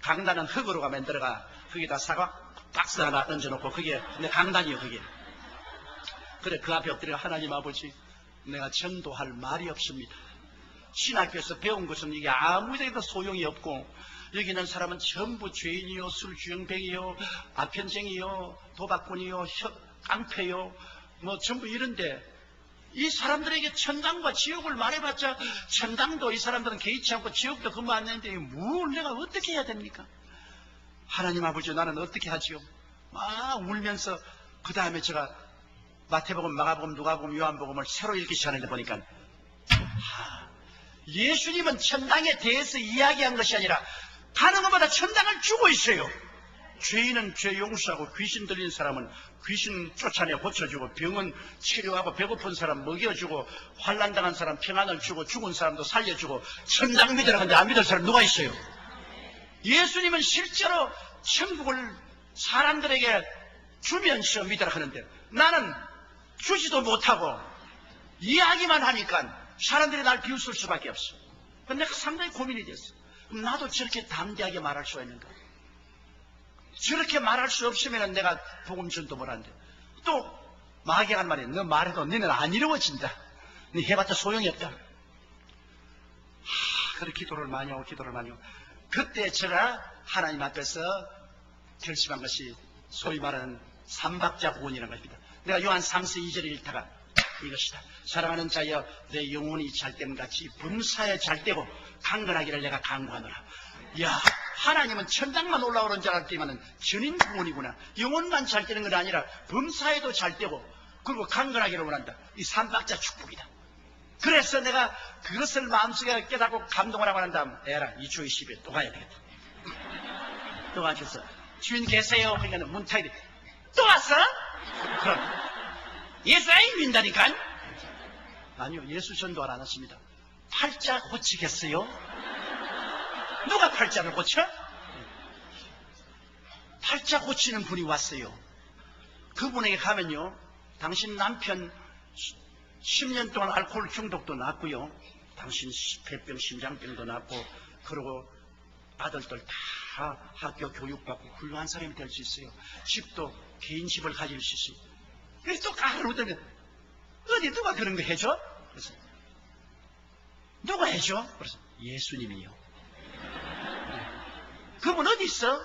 강단은 흙으로가 만들어가 거기다 사과 박스 하나 던져놓고 그게 내 강단이요. 그게 그래, 그 앞에 엎드려 하나님 아버지, 내가 전도할 말이 없습니다. 신학교에서 배운 것은 이게 아무데도 소용이 없고, 여기 있는 사람은 전부 죄인이요, 술주정뱅이요, 아편쟁이요, 도박꾼이요, 깡패요, 뭐 전부 이런데, 이 사람들에게 천당과 지옥을 말해봤자 천당도 이 사람들은 개의치 않고 지옥도 근무 안 내는데 뭘 내가 어떻게 해야 됩니까? 하나님 아버지, 나는 어떻게 하지요? 막 울면서 그 다음에 제가 마태복음, 마가복음, 누가복음, 요한복음을 새로 읽기 시작하는데 보니까 예수님은 천당에 대해서 이야기한 것이 아니라 다른 것보다 천당을 주고 있어요. 죄인은 죄 용서하고 귀신 들린 사람은 귀신 쫓아내 고쳐주고 병은 치료하고 배고픈 사람 먹여주고 환난 당한 사람 평안을 주고 죽은 사람도 살려주고 천당 믿으라 근데 안 믿을 사람 누가 있어요? 예수님은 실제로 천국을 사람들에게 주면서 믿으라 하는데 나는 주지도 못하고 이야기만 하니까 사람들이 날 비웃을 수밖에 없어. 근데 내가 상당히 고민이 됐어. 그럼 나도 저렇게 담대하게 말할 수가 있는가? 저렇게 말할 수 없으면 내가 복음 전도 못하는데 또 마귀가 한 말이야. 너 말해도 너는 안 이루어진다. 너 해봤자 소용이 없다. 그래 기도를 많이 하고 그때 제가 하나님 앞에서 결심한 것이 소위 말하는 삼박자 구원이라는 것입니다. 내가 요한 3서 2절을 읽다가 이것이다. 사랑하는 자여 내 영혼이 잘됨같이 범사에 잘되고 강건하기를 내가 간구하노라. 야, 하나님은 천당만 올라오는 줄 알았더니만은 전인 구원이구나. 영혼만 잘되는 건 아니라 범사에도 잘되고 그리고 강건하기를 원한다. 이 삼박자 축복이다. 그래서 내가 그것을 마음속에 깨닫고 감동을 하고 난 다음 에라 이 주의 10일 또 가야 되겠다. 또 가셔서 주인 계세요. 그러니까 문탁이 또 왔어? 그럼 예수 아이 민다니까? 아니요, 예수 전도 안 하십니다. 팔자 고치겠어요? 누가 팔자를 고쳐? 팔자 고치는 분이 왔어요. 그분에게 가면요, 당신 남편 10년 동안 알코올 중독도 났고요, 당신 폐병, 심장병도 났고, 그리고 아들들 다 학교 교육받고 훌륭한 사람이 될 수 있어요. 집도 개인 집을 가질 수 있어요. 그래서 또 가르치더니 어디 누가 그런 거 해줘? 그래서 누가 해줘? 그래서 예수님이요. 그분 어디 있어?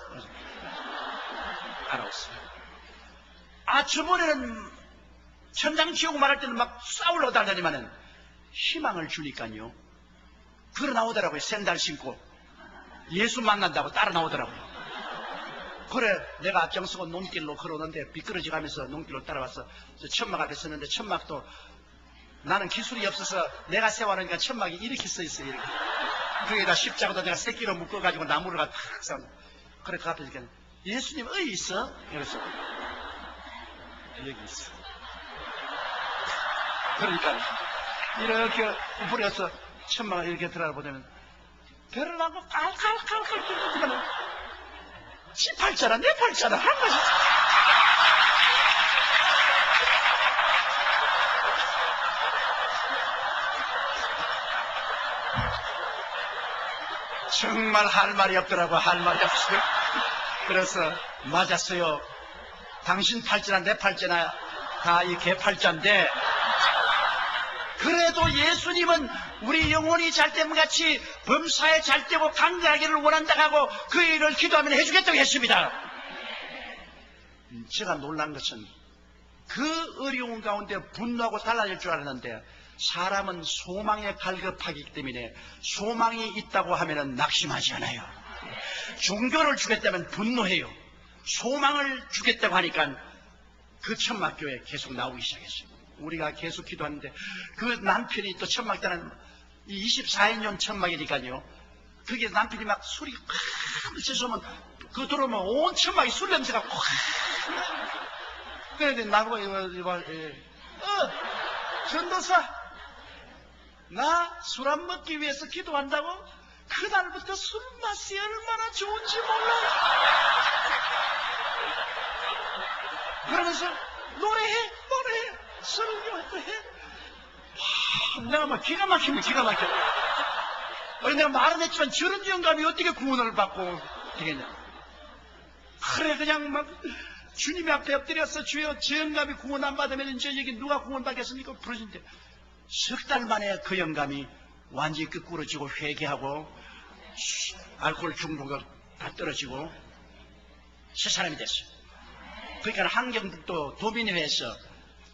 알아왔어요. 아, 저번에는 천당 지옥 말할 때는 막 싸우러 다니면은 희망을 주니까요. 걸어 나오더라고요. 샌들 신고 예수 만난다고 따라 나오더라고요. 그래, 내가 앞장서고 논길로 걸어오는데 미끄러져 가면서 논길로 따라와서 천막 앞에 섰는데 천막도 나는 기술이 없어서 내가 세워놓으니까 천막이 이렇게 서 있어요. 이렇게. 거기에다 십자가도 내가 새끼로 묶어가지고 나무를 탁 쌓아. 그래, 그 앞에 이렇게 예수님 어디 있어? 그래서 여기 있어. 그러니까 이렇게 부려서 천막을 이렇게 들어가 보면 배를 하고 깔깔깔깔 끓이면 지 팔자라 내 팔자라 한 것이 정말 할 말이 없더라고. 할 말이 없어요. 그래서 맞았어요. 당신 팔자나 내 팔자나 다 이 개 팔자인데 그래도 예수님은 우리 영혼이 잘됨 같이 범사에 잘되고 강건하기를 원한다고 하고 그 일을 기도하면 해주겠다고 했습니다. 제가 놀란 것은 그 어려운 가운데 분노하고 달라질 줄 알았는데 사람은 소망에 갈급하기 때문에 소망이 있다고 하면 낙심하지 않아요. 종교를 주겠다면 분노해요. 소망을 주겠다고 하니까 그 천막교회 계속 나오기 시작했어요. 우리가 계속 기도하는데 그 남편이 또 천막 때는 24인용 천막이니까요. 그게 남편이 막 술이 확 묻혀서면 그거 들어오면 온 천막이 술 냄새가 확. 그래 나보고 전도사 나 술 안 먹기 위해서 기도한다고? 그날부터 술 맛이 얼마나 좋은지 몰라. 그러면서 노래해 설교해. 내가 막 기가 막히면 기가 막혀. 내가 말은 했지만 저런 영감이 어떻게 구원을 받고 되겠냐. 그래 그냥 막 주님 앞에 엎드려서 주여 저 영감이 구원 안 받으면 이제 여기 누가 구원 받겠습니까? 부르신데 석 달 만에 그 영감이 완전히 끄꾸러지고 회개하고 알코올 중독이 다 떨어지고 새 사람이 됐어요. 그러니까 한경북도 도민회에서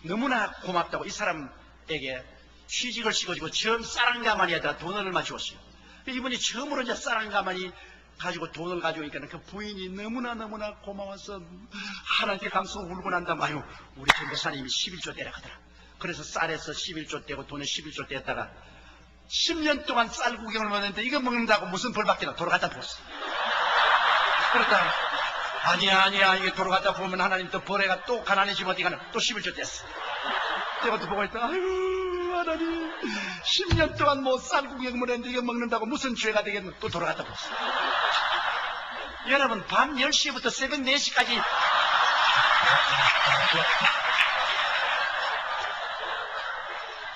너무나 고맙다고 이 사람에게 취직을 시켜주고 처음 쌀한가마니에다 돈을 얼마 주었어요. 이분이 처음으로 이제 쌀한가마니 가지고 돈을 가져오니까 그 부인이 너무나 고마워서 하나님께 감사하고 울고 난 다음 아유 우리 전도사님이 11조 떼라 하더라. 그래서 쌀에서 11조 떼고 돈에 11조 떼다가 10년 동안 쌀 구경을 먹는데 이거 먹는다고 무슨 벌 받기나 돌아갔다 부었어. 그러다 아니야 이게 돌아갔다 보면 하나님 또 벌에가 또 가난해지면 어디 가나 또 11조 뗐어. 내가 또 보고 있다. 아유 하나님 10년 동안 뭐 쌀 구경을 먹는데 이거 먹는다고 무슨 죄가 되겠노. 또 돌아갔다 부었어. 여러분 밤 10시부터 새벽 4시까지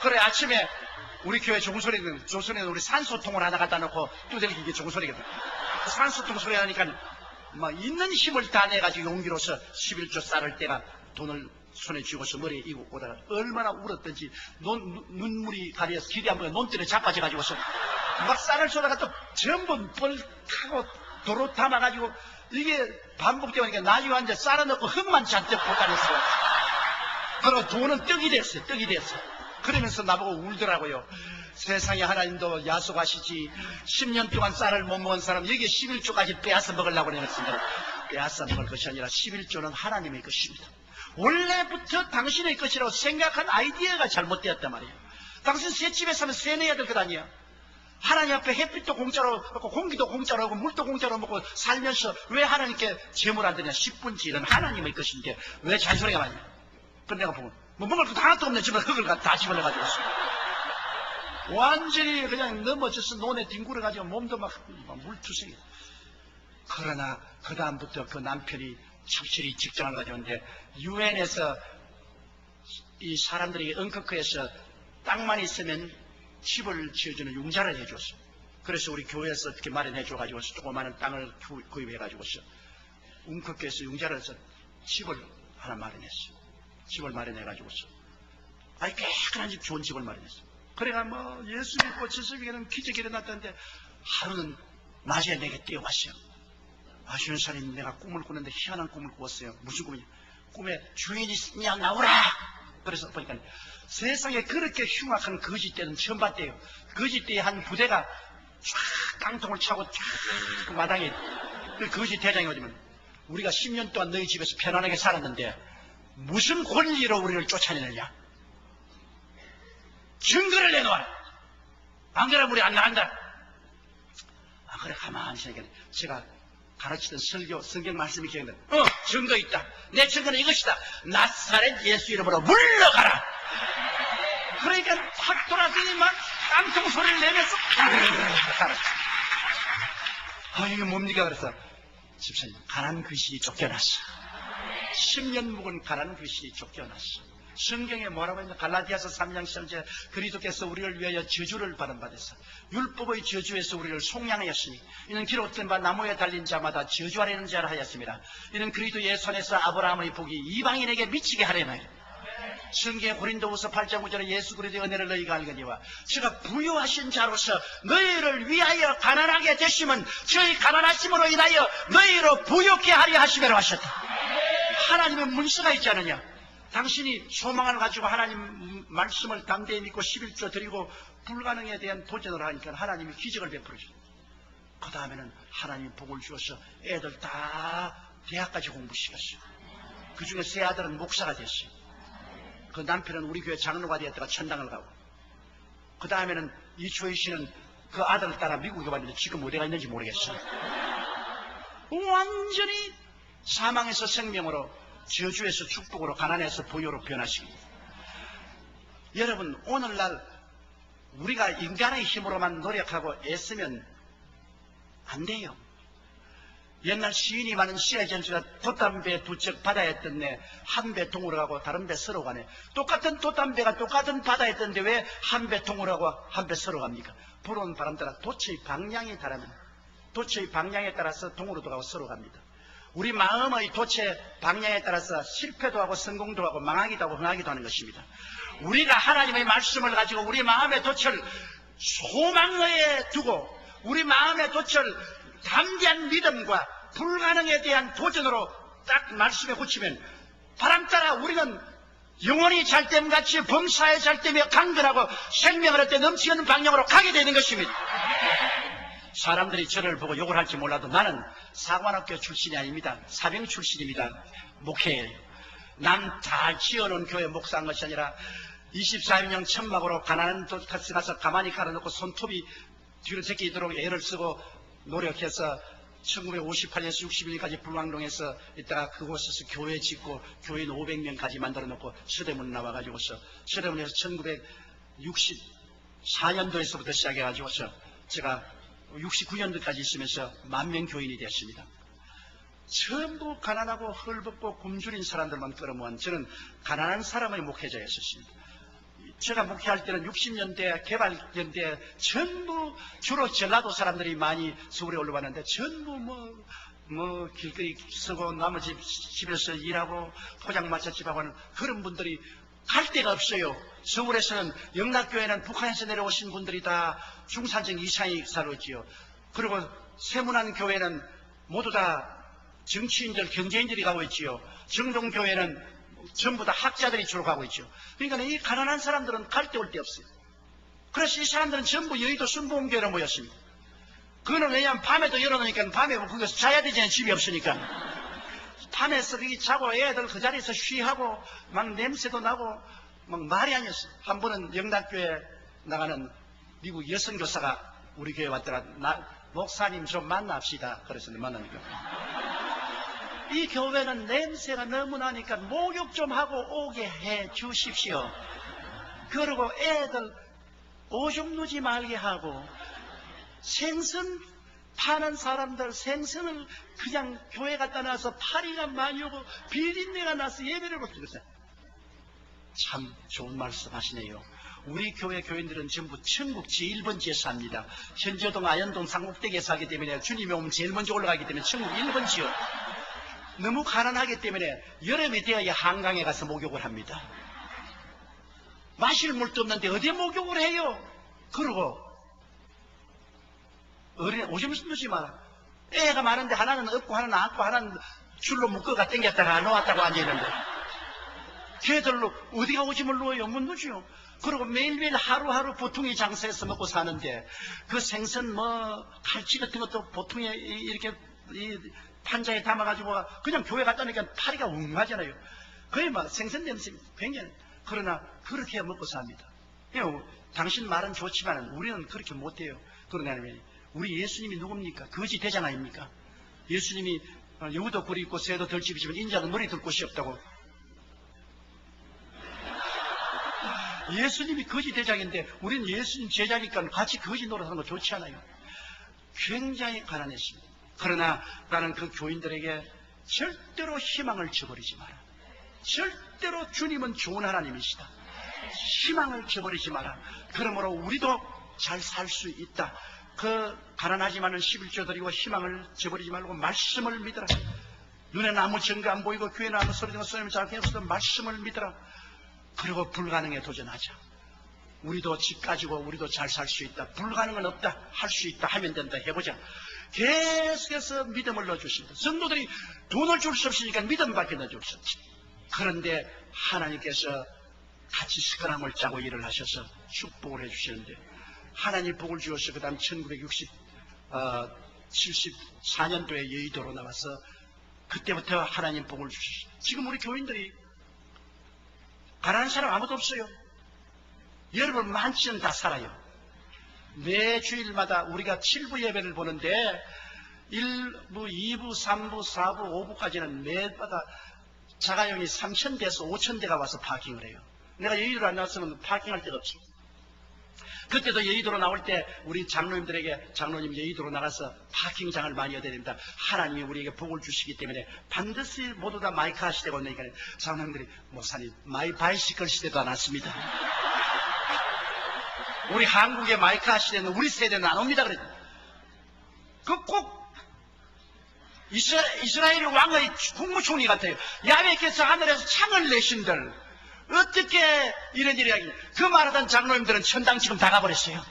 그래 아침에 우리 교회 종소리는 조선에는 우리 산소통을 하나 갖다 놓고 두들기 이게 종소리거든. 산소통 소리 하니까 막 있는 힘을 다 내가지고 용기로서 11조 쌀을 때가 돈을 손에 쥐고서 머리에 이고 오다가 얼마나 울었던지 눈물이 가려서 길이 안 보여 논뜰에 자빠져가지고서 막 쌀을 쏘다가 또 전부 뻘 타고 도로 담아가지고 이게 반복되니까 나중에 앉아 쌀을 넣고 흙만 잔뜩 볶아냈어요. 그리고 돈은 떡이 됐어요. 그러면서 나보고 울더라고요. 세상에 하나님도 야속하시지 10년 동안 쌀을 못 먹은 사람 여기에 11조까지 빼앗아 먹으려고 그랬습니다. 빼앗아 먹을 것이 아니라 11조는 하나님의 것입니다. 원래부터 당신의 것이라고 생각한 아이디어가 잘못되었단 말이에요. 당신 새 집에 사면 새 내야 될 것 아니야. 하나님 앞에 햇빛도 공짜로 먹고 공기도 공짜로 하고 물도 공짜로 먹고 살면서 왜 하나님께 제물 안 드냐. 10분지 이런 하나님의 것인데 왜 잔소리가 많냐. 그런데 내가 보면 뭐 먹을 것도 하나도 없네. 집에 흙을 다 집어넣어가지고 완전히 그냥 넘어져서 논에 뒹굴어가지고 몸도 막 물투성이. 그러나 그 다음부터 그 남편이 착실히 직장을 가져오는데 유엔에서 이 사람들이 응급크에서 땅만 있으면 집을 지어주는 융자를 해줬어. 그래서 우리 교회에서 어떻게 마련해줘가지고 조그마한 땅을 구입해가지고서 응급크에서 융자를 해서 집을 하나 마련했어. 집을 마련해가지고서 아이 깨끗한 집 좋은 집을 마련했어. 그래가 뭐 예수 믿고 지수에게는 기적이 일어났다는데 하루는 낮에 내게 뛰어왔어요. 아시는 사람이 내가 꿈을 꾸는데 희한한 꿈을 꾸었어요. 무슨 꿈이냐. 꿈에 주인이 있냐 나오라. 그래서 보니까 세상에 그렇게 흉악한 거짓대는 처음 봤대요. 거짓대에 한 부대가 쫙 깡통을 차고 쫙 마당에 그 거짓 대장이 오지만 우리가 10년 동안 너희 집에서 편안하게 살았는데 무슨 권리로 우리를 쫓아내느냐. 증거를 내놓아라. 안 그러면 우리 안 나간다. 아 그래 가만히 생각해. 제가 가르치던 설교 성경 말씀이 기억나. 증거 있다. 내 증거는 이것이다. 나사렛 예수 이름으로 물러가라. 그러니까 확 돌아서니 막 깡통 소리를 내면서 이게 뭡니까 그래서 집사님 가난 귀신이 쫓겨났어. 10년 묵은 가난 귀신이 쫓겨났어. 성경에 뭐라고 했냐. 갈라디아서 3장 10절 그리스도께서 우리를 위하여 저주를 받은 바되사 율법의 저주에서 우리를 속량하였으니 이는 기록된 바 나무에 달린 자마다 저주 아래는 자라 하였습니다. 이는 그리스도의 손에서 아브라함의 복이 이방인에게 미치게 하려나이다. 성경의 고린도후서 8장 9절에 예수 그리스도의 은혜를 너희가 알거니와 저가 부유하신 자로서 너희를 위하여 가난하게 되시면 저희 가난하심으로 인하여 너희로 부유케 하려 하시기로 하셨다. 하나님의 문서가 있지 않느냐. 당신이 소망을 가지고 하나님 말씀을 담대히 믿고 11조 드리고 불가능에 대한 도전을 하니까 하나님이 기적을 베풀어 줍니다. 그 다음에는 하나님이 복을 주어서 애들 다 대학까지 공부시켰어요. 그 중에 세 아들은 목사가 됐어요. 그 남편은 우리 교회 장로가 되었다가 천당을 가고 그 다음에는 이초희 씨는 그 아들을 따라 미국에 왔는데 지금 어디가 있는지 모르겠어요. 완전히 사망에서 생명으로 저주에서 축복으로 가난에서 부유로 변화시킵니다. 여러분 오늘날 우리가 인간의 힘으로만 노력하고 애쓰면 안 돼요. 옛날 시인이 많은 시의 전수가 돛담배 두 척 바다에 떴네. 한 배 동으로 가고 다른 배 서로 가네. 똑같은 돛담배가 똑같은 바다에 떴는데 왜 한 배 동으로 가고 한 배 서로 갑니까? 불어온 바람 따라 도처의 방향에 따라서 동으로도 가고 서로 갑니다. 우리 마음의 도체 방향에 따라서 실패도 하고 성공도 하고 망하기도 하고 흥하기도 하는 것입니다. 우리가 하나님의 말씀을 가지고 우리 마음의 돛을 소망에 두고 우리 마음의 돛을 담대한 믿음과 불가능에 대한 도전으로 딱 말씀에 붙이면 바람 따라 우리는 영혼이 잘됨같이 범사에 잘되며 강건하고 생명을 할 때 넘치는 방향으로 가게 되는 것입니다. 사람들이 저를 보고 욕을 할지 몰라도 나는 사관학교 출신이 아닙니다. 사병 출신입니다. 목회예요. 남 잘 지어놓은 교회 목사한 것이 아니라 24인용 천막으로 가난한 곳에 가서 가만히 갈아놓고 손톱이 뒤로 제끼도록 애를 쓰고 노력해서 1958년에서 61년까지 불광동에서 있다가 그곳에서 교회 짓고 교인 500명까지 만들어 놓고 서대문 나와가지고서 서대문에서 1964년도에서부터 시작해가지고서 제가 69년도까지 있으면서 10,000명 교인이 되었습니다. 전부 가난하고 헐벗고 굶주린 사람들만 끌어모은 저는 가난한 사람의 목회자였었습니다. 제가 목회할 때는 60년대 개발년대 전부 주로 전라도 사람들이 많이 서울에 올라왔는데 전부 길거리 쓰고 나머지 집에서 일하고 포장마차집하고 하는 그런 분들이 갈 데가 없어요. 서울에서는 영락교회는 북한에서 내려오신 분들이 다 중산층 이상이 살았지요. 그리고 세문안 교회는 모두 다 정치인들, 경제인들이 가고 있지요. 정동교회는 전부 다 학자들이 주로 가고 있죠. 그러니까 이 가난한 사람들은 갈 데 올 데 없어요. 그래서 이 사람들은 전부 여의도 순복음교회로 모였습니다. 그거는 왜냐하면 밤에도 열어놓으니까 밤에 거기서 자야 되잖아요. 집이 없으니까. 밤에서 거기 자고 애들 그 자리에서 쉬하고 막 냄새도 나고 막 말이 아니었어요. 한 번은 영락교회 나가는 미국 여성교사가 우리 교회 왔더라. 목사님 좀 만납시다. 그래서 만나니까 이 교회는 냄새가 너무 나니까 목욕 좀 하고 오게 해 주십시오. 그리고 애들 오줌 누지 말게 하고 생선 파는 사람들 생선을 그냥 교회 갖다 놔서 파리가 많이 오고 비린내가 나서 예배를 못 드렸어요. 참 좋은 말씀 하시네요. 우리 교회 교인들은 전부 천국 제1번지에 삽니다. 현저동, 아현동, 상국대기에 살기 때문에 주님이 오면 제일 먼저 올라가기 때문에 천국 1번지요. 너무 가난하기 때문에 여름이 되어야 한강에 가서 목욕을 합니다. 마실 물도 없는데 어디에 목욕을 해요? 그러고 어린 오줌 누지 마라. 애가 많은데 하나는 없고 하나는 안고 하나는 줄로 묶어가 당겼다가 놓았다고 앉아있는데 걔들로 어디가 오줌을 누워요? 못 누지요. 그리고 매일매일 하루하루 보통의 장사에서 먹고 사는데 그 생선 갈치 같은 것도 보통에 이렇게 판자에 담아가지고 그냥 교회 갖다 놓으니까 파리가 웅하잖아요. 거의 막 생선 냄새 굉장히. 그러나 그렇게 먹고 삽니다. 당신 말은 좋지만 우리는 그렇게 못해요. 그러나 우리 예수님이 누굽니까? 거지 대장 아닙니까? 예수님이 여우도 꿀이 있고 새도 덜집이지만 인자는 머리 들 곳이 없다고. 예수님이 거지 대장인데 우리는 예수님 제자니까 같이 거지 노릇하는 거 좋지 않아요. 굉장히 가난했습니다. 그러나 나는 그 교인들에게 절대로 희망을 저버리지 마라. 절대로 주님은 좋은 하나님이시다. 희망을 저버리지 마라. 그러므로 우리도 잘 살 수 있다. 그 가난하지만은 11조 드리고 희망을 저버리지 말고 말씀을 믿어라. 눈에는 아무 증거 안 보이고 귀에는 아무 소리 듣는 소리는 잘 없어도 말씀을 믿어라. 그리고 불가능에 도전하자. 우리도 집 가지고 우리도 잘 살 수 있다. 불가능은 없다. 할 수 있다. 하면 된다. 해보자. 계속해서 믿음을 넣어주십니다. 성도들이 돈을 줄 수 없으니까 믿음밖에 넣어줄 수 없지. 그런데 하나님께서 같이 스크람을 짜고 일을 하셔서 축복을 해주시는데 하나님 복을 주어서 그 다음 1974년도에 여의도로 나와서 그때부터 하나님 복을 주셨어요. 지금 우리 교인들이 가난한 사람 아무도 없어요. 여러분 많지는 다 살아요. 매 주일마다 우리가 7부 예배를 보는데 1부, 2부, 3부, 4부, 5부까지는 매마다 자가용이 3,000대에서 5,000대가 와서 파킹을 해요. 내가 여의도로 안 나왔으면 파킹할 데가 없어. 그때도 여의도로 나올 때 우리 장로님들에게 장로님 여의도로 나가서 파킹장을 많이 얻어야 됩니다. 하나님이 우리에게 복을 주시기 때문에 반드시 모두 다 마이카 시대가 온다니까 장로님들이 목사님 마이 바이시클 시대도 안 왔습니다. 우리 한국의 마이카 시대는 우리 세대는 안 옵니다. 그래. 그 꼭 이스라엘 왕의 국무총리 같아요. 야훼께서 하늘에서 창을 내신들 어떻게 이런 일이 하길. 그 말하던 장로님들은 천당 지금 다 가버렸어요.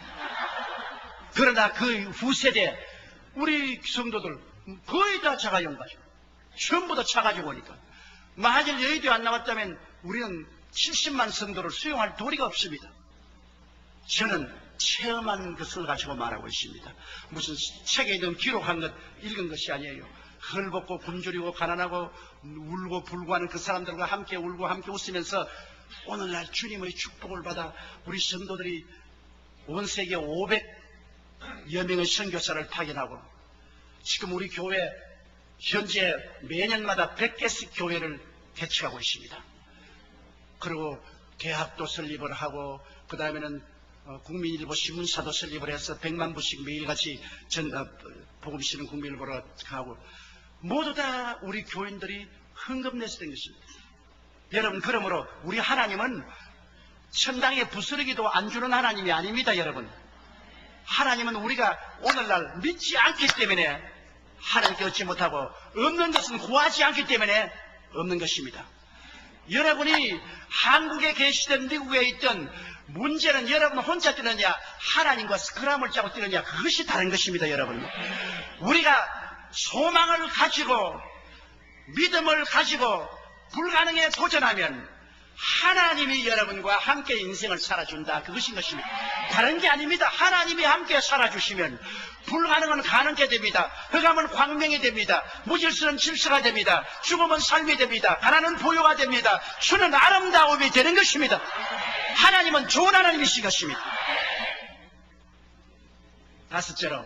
그러나 그 후세대 우리 성도들 거의 다 차가 연가죠. 전부 다 차 가지고 오니까 만일 여의도에 안 나왔다면 우리는 70만 성도를 수용할 도리가 없습니다. 저는 체험한 것을 가지고 말하고 있습니다. 무슨 책에 있는 기록한 것 읽은 것이 아니에요. 헐벗고 굶주리고 가난하고 울고 불고하는 그 사람들과 함께 울고 함께 웃으면서 오늘날 주님의 축복을 받아 우리 성도들이 온 세계 500여 명의 선교사를 파견하고 지금 우리 교회 현재 매년마다 100개씩 교회를 개척하고 있습니다. 그리고 개학도 설립을 하고 그 다음에는 국민일보 신문사도 설립을 해서 100만 부씩 매일같이 복음 쓰는 국민일보로 가고 모두 다 우리 교인들이 헌금내서 된 것입니다. 여러분, 그러므로 우리 하나님은 천당에 부스러기도 안 주는 하나님이 아닙니다. 여러분, 하나님은 우리가 오늘날 믿지 않기 때문에 하나님께 얻지 못하고 없는 것은 구하지 않기 때문에 없는 것입니다. 여러분이 한국에 계시든 미국에 있든 문제는 여러분 혼자 뛰느냐 하나님과 스크럼을 짜고 뛰느냐 그것이 다른 것입니다. 여러분, 우리가 소망을 가지고 믿음을 가지고 불가능에 도전하면 하나님이 여러분과 함께 인생을 살아준다. 그것인 것입니다. 다른 게 아닙니다. 하나님이 함께 살아주시면 불가능은 가능하게 됩니다. 흑암은 광명이 됩니다. 무질서는 질서가 됩니다. 죽음은 삶이 됩니다. 가난은 보유가 됩니다. 주는 아름다움이 되는 것입니다. 하나님은 좋은 하나님이신 것입니다. 다섯째로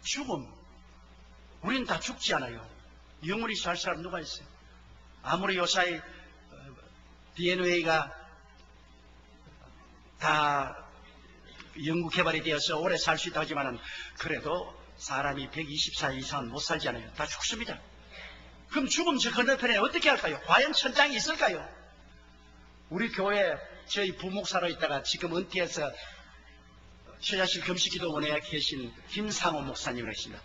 죽음. 우리는 다 죽지 않아요. 영원히 살 사람 누가 있어요? 아무리 요사이 DNA가 다 연구 개발이 되어서 오래 살 수 있다 하지만은 그래도 사람이 120살 이상은 못 살잖아요. 다 죽습니다. 그럼 죽음 저 건너편에 어떻게 할까요? 과연 천장이 있을까요? 우리 교회 저희 부목사로 있다가 지금 은퇴해서 처자실 금식기도원에 계신 김상호 목사님을 했습니다.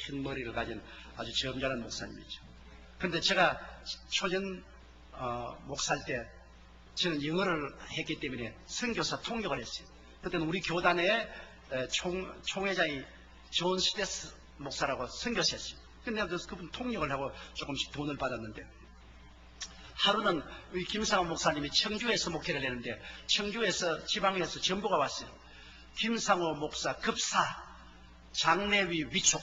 흰 머리를 가진 아주 점잖은 목사님이죠. 그런데 제가 초전 목사일 때 저는 영어를 했기 때문에 선교사 통역을 했어요. 그때는 우리 교단의 총회장이 존 스테스 목사라고 선교사였어요. 근데 그래서 그분 통역을 하고 조금씩 돈을 받았는데 하루는 우리 김상호 목사님이 청주에서 목회를 했는데 청주에서 지방에서 전보가 왔어요. 김상호 목사 급사 장례위 위촉.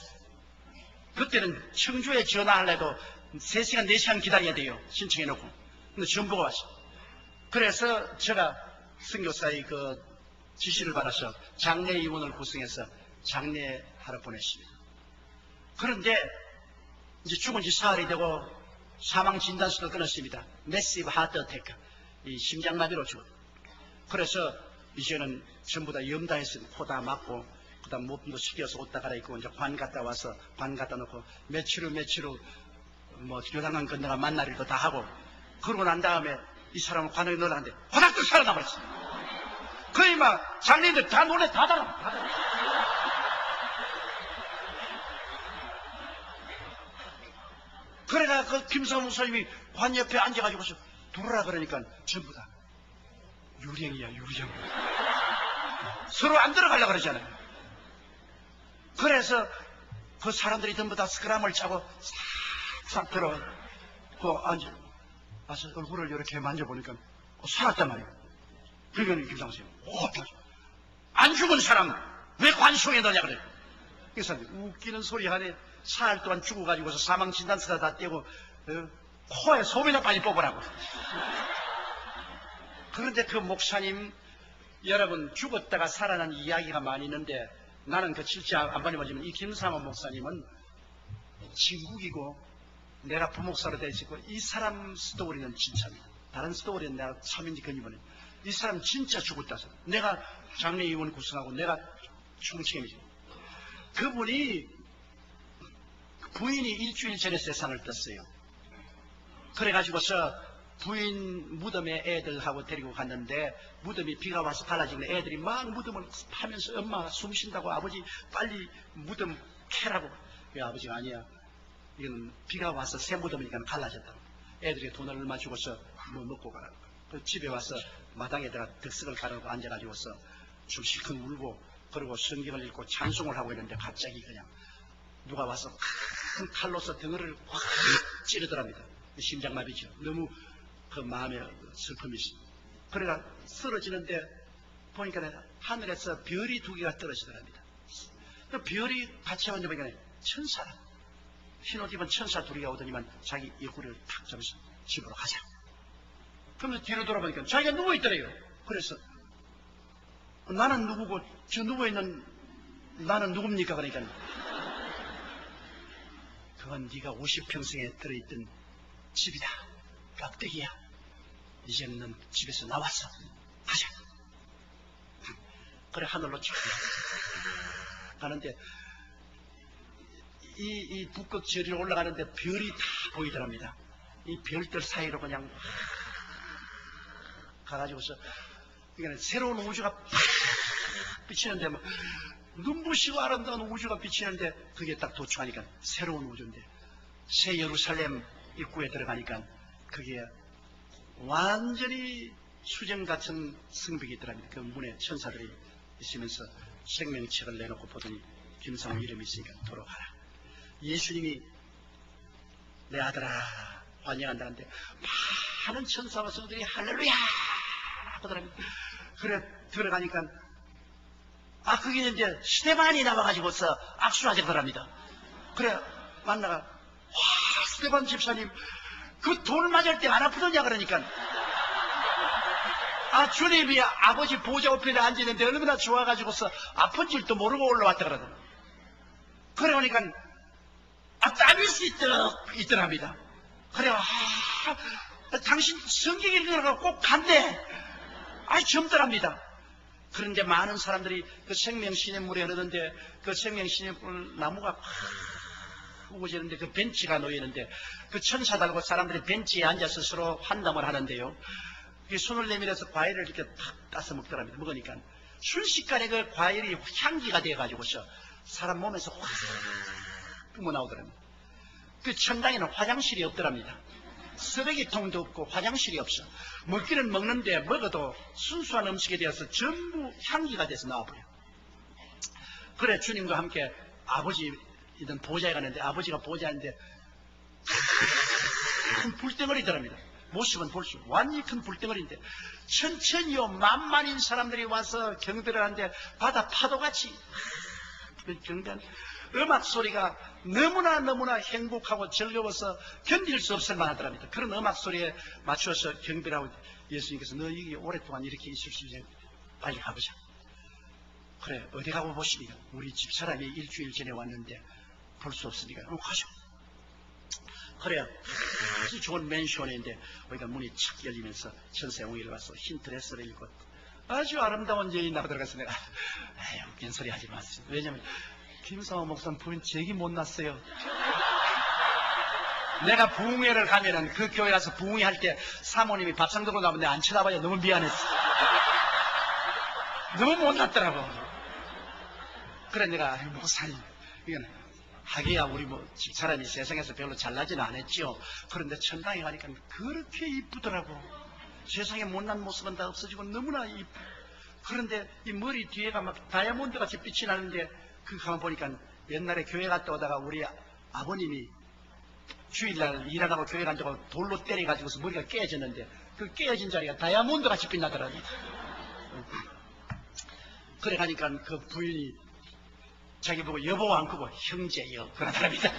그때는 청주에 전화하려도 3시간, 4시간 기다려야 돼요. 신청해놓고. 근데 전보가 왔어요. 그래서 제가 선교사의 그 지시를 받아서 장례위원을 구성해서 장례하러 보냈습니다. 그런데 이제 죽은 지 사흘이 되고 사망 진단서도 끊었습니다. 매시브 하트 어태크. 이 심장마비로 죽었어요. 그래서 이제는 전부 다 염다했어요. 코 다 막고 그 다음 몸도 숙여서 옷 다 갈아입고 이제 관 갔다 와서 관 갖다 놓고 며칠 후 뭐 요단강 건너가 만날 일도 다 하고 그러고 난 다음에 이 사람을 관에 넣으라는데 화닥도 살아나버렸어. 거의 막 장례인들 다 놀래 다 달아. 그래가 그 김성훈 목사님이 관 옆에 앉아가지고서 들어라 그러니까 전부 다 유령이야 유령. 서로 안 들어가려고 그러잖아요. 그래서 그 사람들이 전부 다 스크럼을 차고 싹 들어가고 와서 얼굴을 이렇게 만져보니까 살았단 말이에요. 그러니까 김상수 안 죽은 사람 왜 관속에 넣냐 그래요. 그래서 웃기는 소리 하네. 사흘 동안 죽어가지고서 사망 진단서 다 떼고 코에 소변을 빨리 뽑으라고. 그런데 그 목사님 여러분 죽었다가 살아난 이야기가 많이 있는데 나는 그 실제 안 받아보지만 이 김상호 목사님은 진국이고 내가 부목사로 되어 있고 이 사람 스토리는 진짜입니다. 다른 스토리는 내가 참인지 건이번에 이 사람 진짜 죽었다서 내가 장례위원 구성하고 내가 총책임이지. 그분이 부인이 일주일 전에 세상을 떴어요. 그래가지고서 부인 무덤에 애들하고 데리고 갔는데 무덤이 비가 와서 갈라지고 애들이 막 무덤을 파면서 엄마가 숨 쉰다고 아버지 빨리 무덤 캐라고. 그 아버지가 아니야. 이건 비가 와서 새 묻으니까 갈라졌다. 애들이 돈을 얼마 주고서 뭐 먹고 가라고. 그 집에 와서 마당에다가 득석을 가르고 앉아가지고서 좀 실컷 울고 그리고 성경을 읽고 찬송을 하고 있는데 갑자기 그냥 누가 와서 큰 칼로서 덩어리를 확 찌르더랍니다. 심장마비죠. 너무 그 마음에 슬픔이 있어. 그래가 쓰러지는데 보니까 하늘에서 별이 2개가 떨어지더랍니다. 그 별이 같이 왔는데 보니까 천사라. 흰옷 입은 천사 2이가 오더니만 자기 옆구리를 탁 잡아서 집으로 가자. 그러면서 뒤로 돌아보니까 자기가 누워있더래요. 그래서 나는 누구고 저 누워있는 나는 누굽니까? 그러니까 그건 네가 50평생에 들어있던 집이다. 깍대기야. 이제는 넌 집에서 나왔어. 가자. 그래 하늘로 쭉 가는데 이 북극 저리로 올라가는데 별이 다 보이더랍니다. 이 별들 사이로 그냥 가가지고서 그러니까 새로운 우주가 팍 비치는데 뭐 눈부시고 아름다운 우주가 비치는데 그게 딱 도착하니까 새로운 우주인데 새 예루살렘 입구에 들어가니까 그게 완전히 수정 같은 성벽이 있더랍니다. 그 문에 천사들이 있으면서 생명책을 내놓고 보더니 김상우 이름이 있으니까 돌아가라. 예수님이 내 아들아 환영한다는데 많은 천사와 성들이 할렐루야 하더랍니다. 그래 들어가니까 그게 이제 스테반이 나와가지고서 악수를 하더랍니다. 그래 만나가 와 스테반 집사님 그 돌 맞을 때 안 아프더냐 그러니까 주님이 아버지 보좌 옆에 앉았는데 얼마나 좋아가지고서 아픈 줄도 모르고 올라왔다 그러더라. 그러니까 땀이 있더랍니다. 그래 당신 성경 읽으라고 꼭 간대. 젊더랍니다. 그런데 많은 사람들이 그 생명신의 물에 흐르는데 그 생명신의 물 나무가 우거지는데 그 벤치가 놓이는데 그 천사 달고 사람들이 벤치에 앉아서 서로 환담을 하는데요. 손을 내밀어서 과일을 이렇게 탁 따서 먹더랍니다. 먹으니까 순식간에 그 과일이 향기가 돼가지고서 사람 몸에서 확 뿜어나오더랍니다. 그 천당에는 화장실이 없더랍니다. 쓰레기통도 없고 화장실이 없어. 먹기는 먹는데 먹어도 순수한 음식에 대해서 전부 향기가 돼서 나와버려요. 그래 주님과 함께 아버지이던 보좌에 가는데 아버지가 보좌인데 큰 불덩어리더랍니다. 모습은 볼수록 완전히 큰 불덩어리인데 천천히요 만만인 사람들이 와서 경배를 하는데 바다 파도같이 경배하는 음악 소리가 너무나 행복하고 즐거워서 견딜 수 없을 만하더랍니다. 그런 음악 소리에 맞춰서 경배를 하고 예수님께서 너 여기 오랫동안 이렇게 있을 수 있냐 빨리 가보자. 그래 어디 가고 보시니까 우리 집사람이 일주일 전에 왔는데 볼 수 없으니까 가죠. 그래요. 아주 좋은 맨션인데 거기가 문이 착 열리면서 천사용이를 와서 흰 드레스를 입고 아주 아름다운 여인 나가 들어가서 내가 웃긴 소리 하지 마세요. 왜냐면 김상호 목사님 부인 제기 못 났어요. 내가 부흥회를 가면은 그 교회 가서 부흥회 할 때 사모님이 밥상 들고 나오면 내가 안 쳐다봐요. 너무 미안했어. 너무 못 났더라고. 그래 내가 목사님 이건 하기야 우리 집사람이 세상에서 별로 잘나지는 않았죠. 그런데 천당에 가니까 그렇게 이쁘더라고. 세상에 못난 모습은 다 없어지고 너무나 이쁘. 그런데 이 머리 뒤에가 막 다이아몬드 같이 빛이 나는데 그 가만 보니까 옛날에 교회 갔다 오다가 우리 아버님이 주일날 일하다가 교회 간다고 돌로 때려가지고서 머리가 깨어졌는데 그 깨어진 자리가 다이아몬드 같이 빛나더라고요. 그래 가니까 그 부인이 자기 보고 여보 안 크고 형제여 그러더랍니다.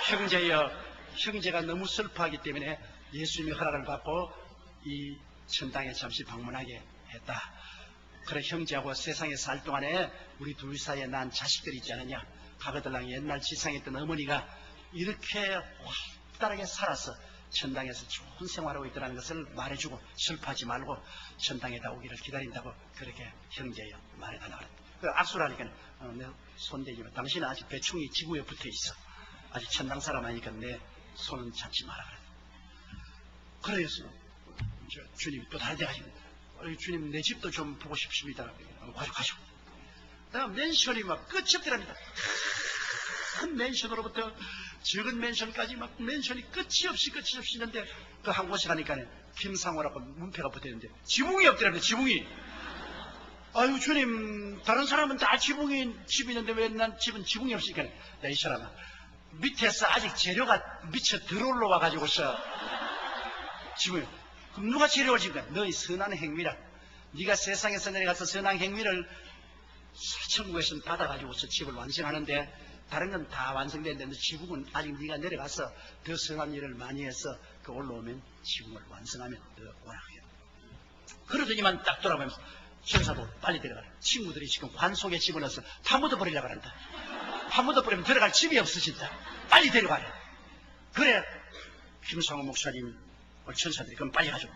형제여 형제가 너무 슬퍼하기 때문에 예수님의 허락을 받고 이 천당에 잠시 방문하게 했다. 그래 형제하고 세상에 살 동안에 우리 둘 사이에 난 자식들이 있지 않느냐. 가거들랑 옛날 지상했던 어머니가 이렇게 활달하게 살아서 천당에서 좋은 생활하고 있다는 것을 말해주고 슬퍼하지 말고 천당에다 오기를 기다린다고 그렇게 형제여 말해달라고 그래. 악수를 하니까 내 손대지만 당신은 아직 배충이 지구에 붙어 있어. 아직 천당 사람 아니니까 내 손은 잡지 마라 그래. 그래서 주님이 또 다른 데 가시고 주님 내 집도 좀 보고 싶습니다. 가죠. 내가 맨션이 막 끝이 없더랍니다. 큰 맨션으로부터 적은 맨션까지 막 맨션이 끝이 없이 있는데 그 한 곳에 가니까 김상호라고 문패가 붙어있는데 지붕이 없더랍니다. 지붕이. 아유 주님, 다른 사람은 다 집이 있는데 왜 난 집은 지붕이 없으니까 야 이 사람아, 밑에서 아직 재료가 미쳐 들어올라 와가지고서 지붕이. 그럼 누가 재료를 지은가? 너희 선한 행위라. 네가 세상에서 내려가서 선한 행위를 천국에서 받아가지고서 집을 완성하는데 다른 건 다 완성됐는데 지붕은 아직 네가 내려가서 더 선한 일을 많이 해서 그 올라오면 지붕을 완성하면 더 오락해요. 그러더니만 딱 돌아보면서 천사도 빨리 들어가라. 친구들이 지금 관 속에 집어넣어서 파묻어 버리려고 한다. 파묻어 버리면 들어갈 집이 없으신다. 빨리 데려가라. 그래 김상호 목사님 천사들이 그럼 빨리 가죠.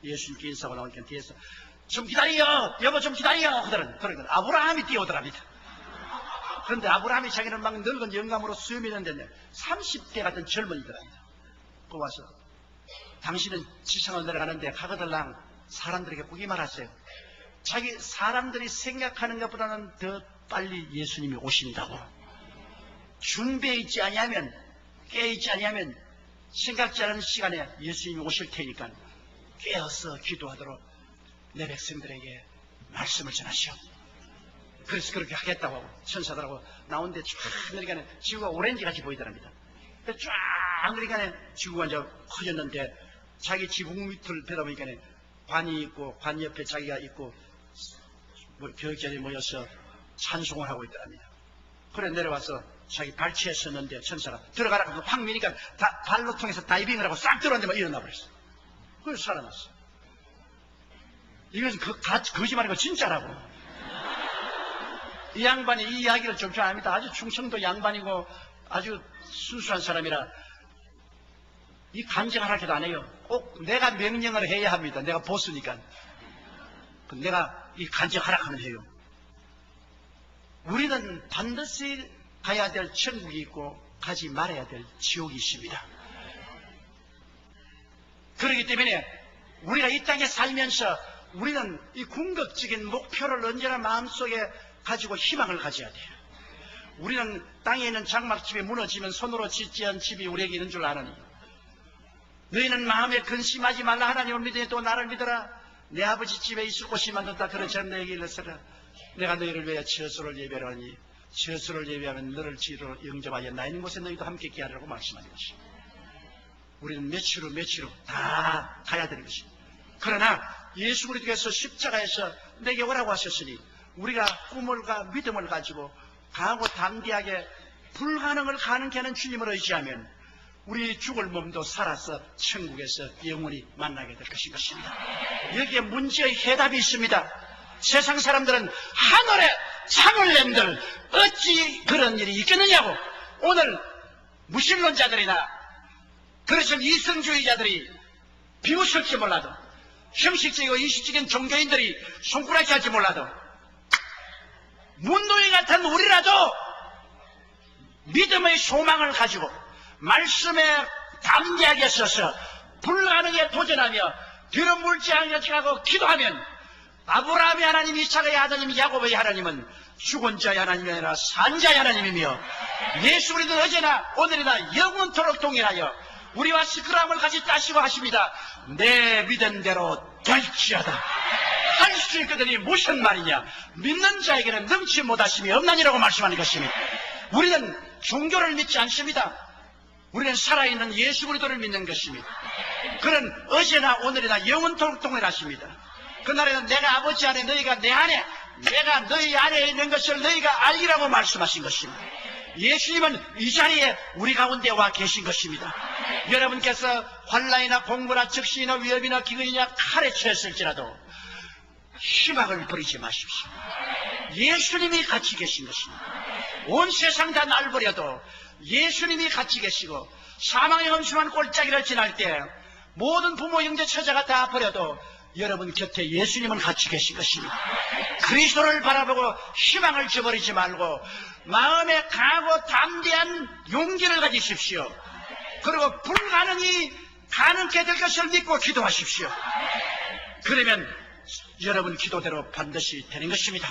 예수님께 인사하고 나오니까 뒤에서 좀 기다려, 여보 좀 기다려 그러니까 아브라함이 뛰어오더랍니다. 그런데 아브라함이 자기는 막 늙은 영감으로 수염이는데 30대 같은 젊은이더랍니다. 그 와서 당신은 지상을 내려가는데 가거들랑 사람들에게 보기 말하세요. 자기 사람들이 생각하는 것보다는 더 빨리 예수님이 오신다고. 준비해 있지 아니하면, 깨어있지 아니하면 생각지 않은 시간에 예수님이 오실 테니까 깨어서 기도하도록 내 백성들에게 말씀을 전하시오. 그래서 그렇게 하겠다고 하고 천사들하고 나오는데 쫙 그러니까 지구가 오렌지같이 보이더랍니다. 쫙 그러니까 지구가 이제 커졌는데 자기 지붕 밑을 펴다 보니까 관이 있고 관 옆에 자기가 있고 교육자들이 모여서 찬송을 하고 있더랍니다. 그래 내려와서 자기 발치에 섰는데 천사가 들어가라고 확 미니까 발로 통해서 다이빙을 하고 싹 들어왔는데 막 일어나 버렸어. 그래서 살아났어. 이것은 거짓말이고 진짜라고. 이 양반이 이 이야기를 좀 잘 압니다. 아주 충청도 양반이고 아주 순수한 사람이라 이 간증하라 해도 안 해요. 꼭 내가 명령을 해야 합니다. 내가 보스니까. 내가 이 간증하라 하면 해요. 우리는 반드시 가야 될 천국이 있고 가지 말아야 될 지옥이 있습니다. 그렇기 때문에 우리가 이 땅에 살면서 우리는 이 궁극적인 목표를 언제나 마음속에 가지고 희망을 가져야 돼요. 우리는 땅에 있는 장막집이 무너지면 손으로 짓지 않은 집이 우리에게 있는 줄 아느니 너희는 마음에 근심하지 말라. 하나님을 믿으니 또 나를 믿어라. 내 아버지 집에 있을 곳이 많다. 그렇지 않으면 너에게 일러서라. 내가 너희를 위하여 처소를 예배하니 처소를 예배하면 너를 지로 영접하여 나 있는 곳에 너희도 함께 있게 하라고 말씀하는 것입니다. 우리는 며칠 후 다 가야 되는 것입니다. 그러나 예수 그리스도께서 십자가에서 내게 오라고 하셨으니 우리가 꿈을과 믿음을 가지고 강하고 담대하게 불가능을 가능케 하는 주님을 의지하면 우리 죽을 몸도 살아서 천국에서 영원히 만나게 될 것입니다. 여기에 문제의 해답이 있습니다. 세상 사람들은 하늘에 창을 낸들 어찌 그런 일이 있겠느냐고. 오늘 무신론자들이나 그래서 이성주의자들이 비웃을지 몰라도 형식적이고 이식적인 종교인들이 손가락질 할지 몰라도 문둥이 같은 우리라도 믿음의 소망을 가지고 말씀에 담대하게 서서 불가능에 도전하며 뒤로 물지 않으려고 기도하면 아브라함의 하나님, 이삭의 아들님, 야곱의 하나님은 죽은 자의 하나님이 아니라 산 자의 하나님이며 예수 그리스도는 어제나 오늘이나 영원토록 동일하여 우리와 스크람을 같이 따시고 하십니다. 내 믿음대로 될지어다. 할 수 있거든이 무슨 말이냐. 믿는 자에게는 능치 못하심이 없나니라고 말씀하는 것입니다. 우리는 종교를 믿지 않습니다. 우리는 살아있는 예수 그리스도를 믿는 것입니다. 그는 어제나 오늘이나 영원토록 동일하십니다. 그날에는 내가 아버지 안에 너희가 내 안에 내가 너희 안에 있는 것을 너희가 알리라고 말씀하신 것입니다. 예수님은 이 자리에 우리 가운데 와 계신 것입니다. 여러분께서 환난이나 공부나 적신이나 위협이나 기근이나 칼에 처했을지라도 희망을 버리지 마십시오. 예수님이 같이 계신 것입니다. 온 세상 다 날 버려도 예수님이 같이 계시고 사망의 험심한 골짜기를 지날 때 모든 부모 형제 처자가 다 버려도 여러분 곁에 예수님은 같이 계신 것입니다. 그리스도를 바라보고 희망을 저버리지 말고 마음에 강하고 담대한 용기를 가지십시오. 그리고 불가능이 가능케 될 것을 믿고 기도하십시오. 그러면 여러분 기도대로 반드시 되는 것입니다.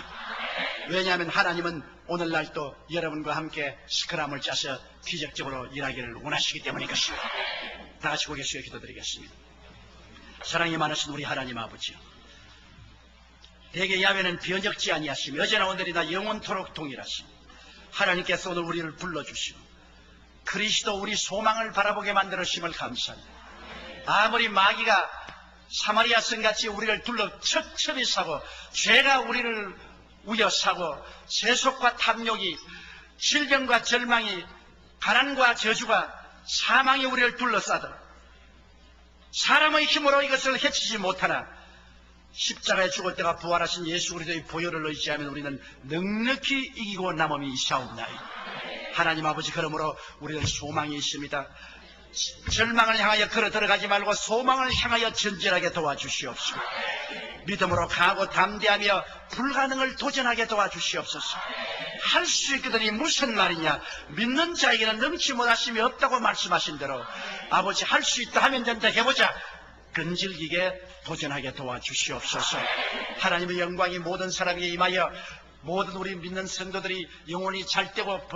왜냐하면 하나님은 오늘날도 여러분과 함께 스크람을 짜서 기적적으로 일하기를 원하시기 때문인 것입니다. 다 같이 고개 숙여 기도드리겠습니다. 사랑이 많으신 우리 하나님 아버지요, 대개 야훼는 변적지 아니하시며 어제나 오늘이나 영원토록 동일하시며 하나님께서 오늘 우리를 불러주시고 그리스도 우리 소망을 바라보게 만들으심을 감사합니다. 아무리 마귀가 사마리아 성같이 우리를 둘러 첩첩이 사고 죄가 우리를 우여사고 세속과 탐욕이, 질병과 절망이, 가난과 저주가, 사망이 우리를 둘러싸도록 사람의 힘으로 이것을 해치지 못하나 십자가에 죽을 때가 부활하신 예수 그리스도의 보혈을 의지하면 우리는 넉넉히 이기고 남음이 있사옵나이다. 하나님 아버지, 그러므로 우리는 소망이 있습니다. 절망을 향하여 걸어 들어가지 말고 소망을 향하여 전진하게 도와주시옵소서. 믿음으로 강하고 담대하며 불가능을 도전하게 도와주시옵소서. 할 수 있거든이 무슨 말이냐? 믿는 자에게는 넘치 못하심이 없다고 말씀하신 대로 아버지, 할 수 있다 하면 된다 해보자. 끈질기게 도전하게 도와주시옵소서. 하나님의 영광이 모든 사람에게 임하여 모든 우리 믿는 성도들이 영혼이 잘되고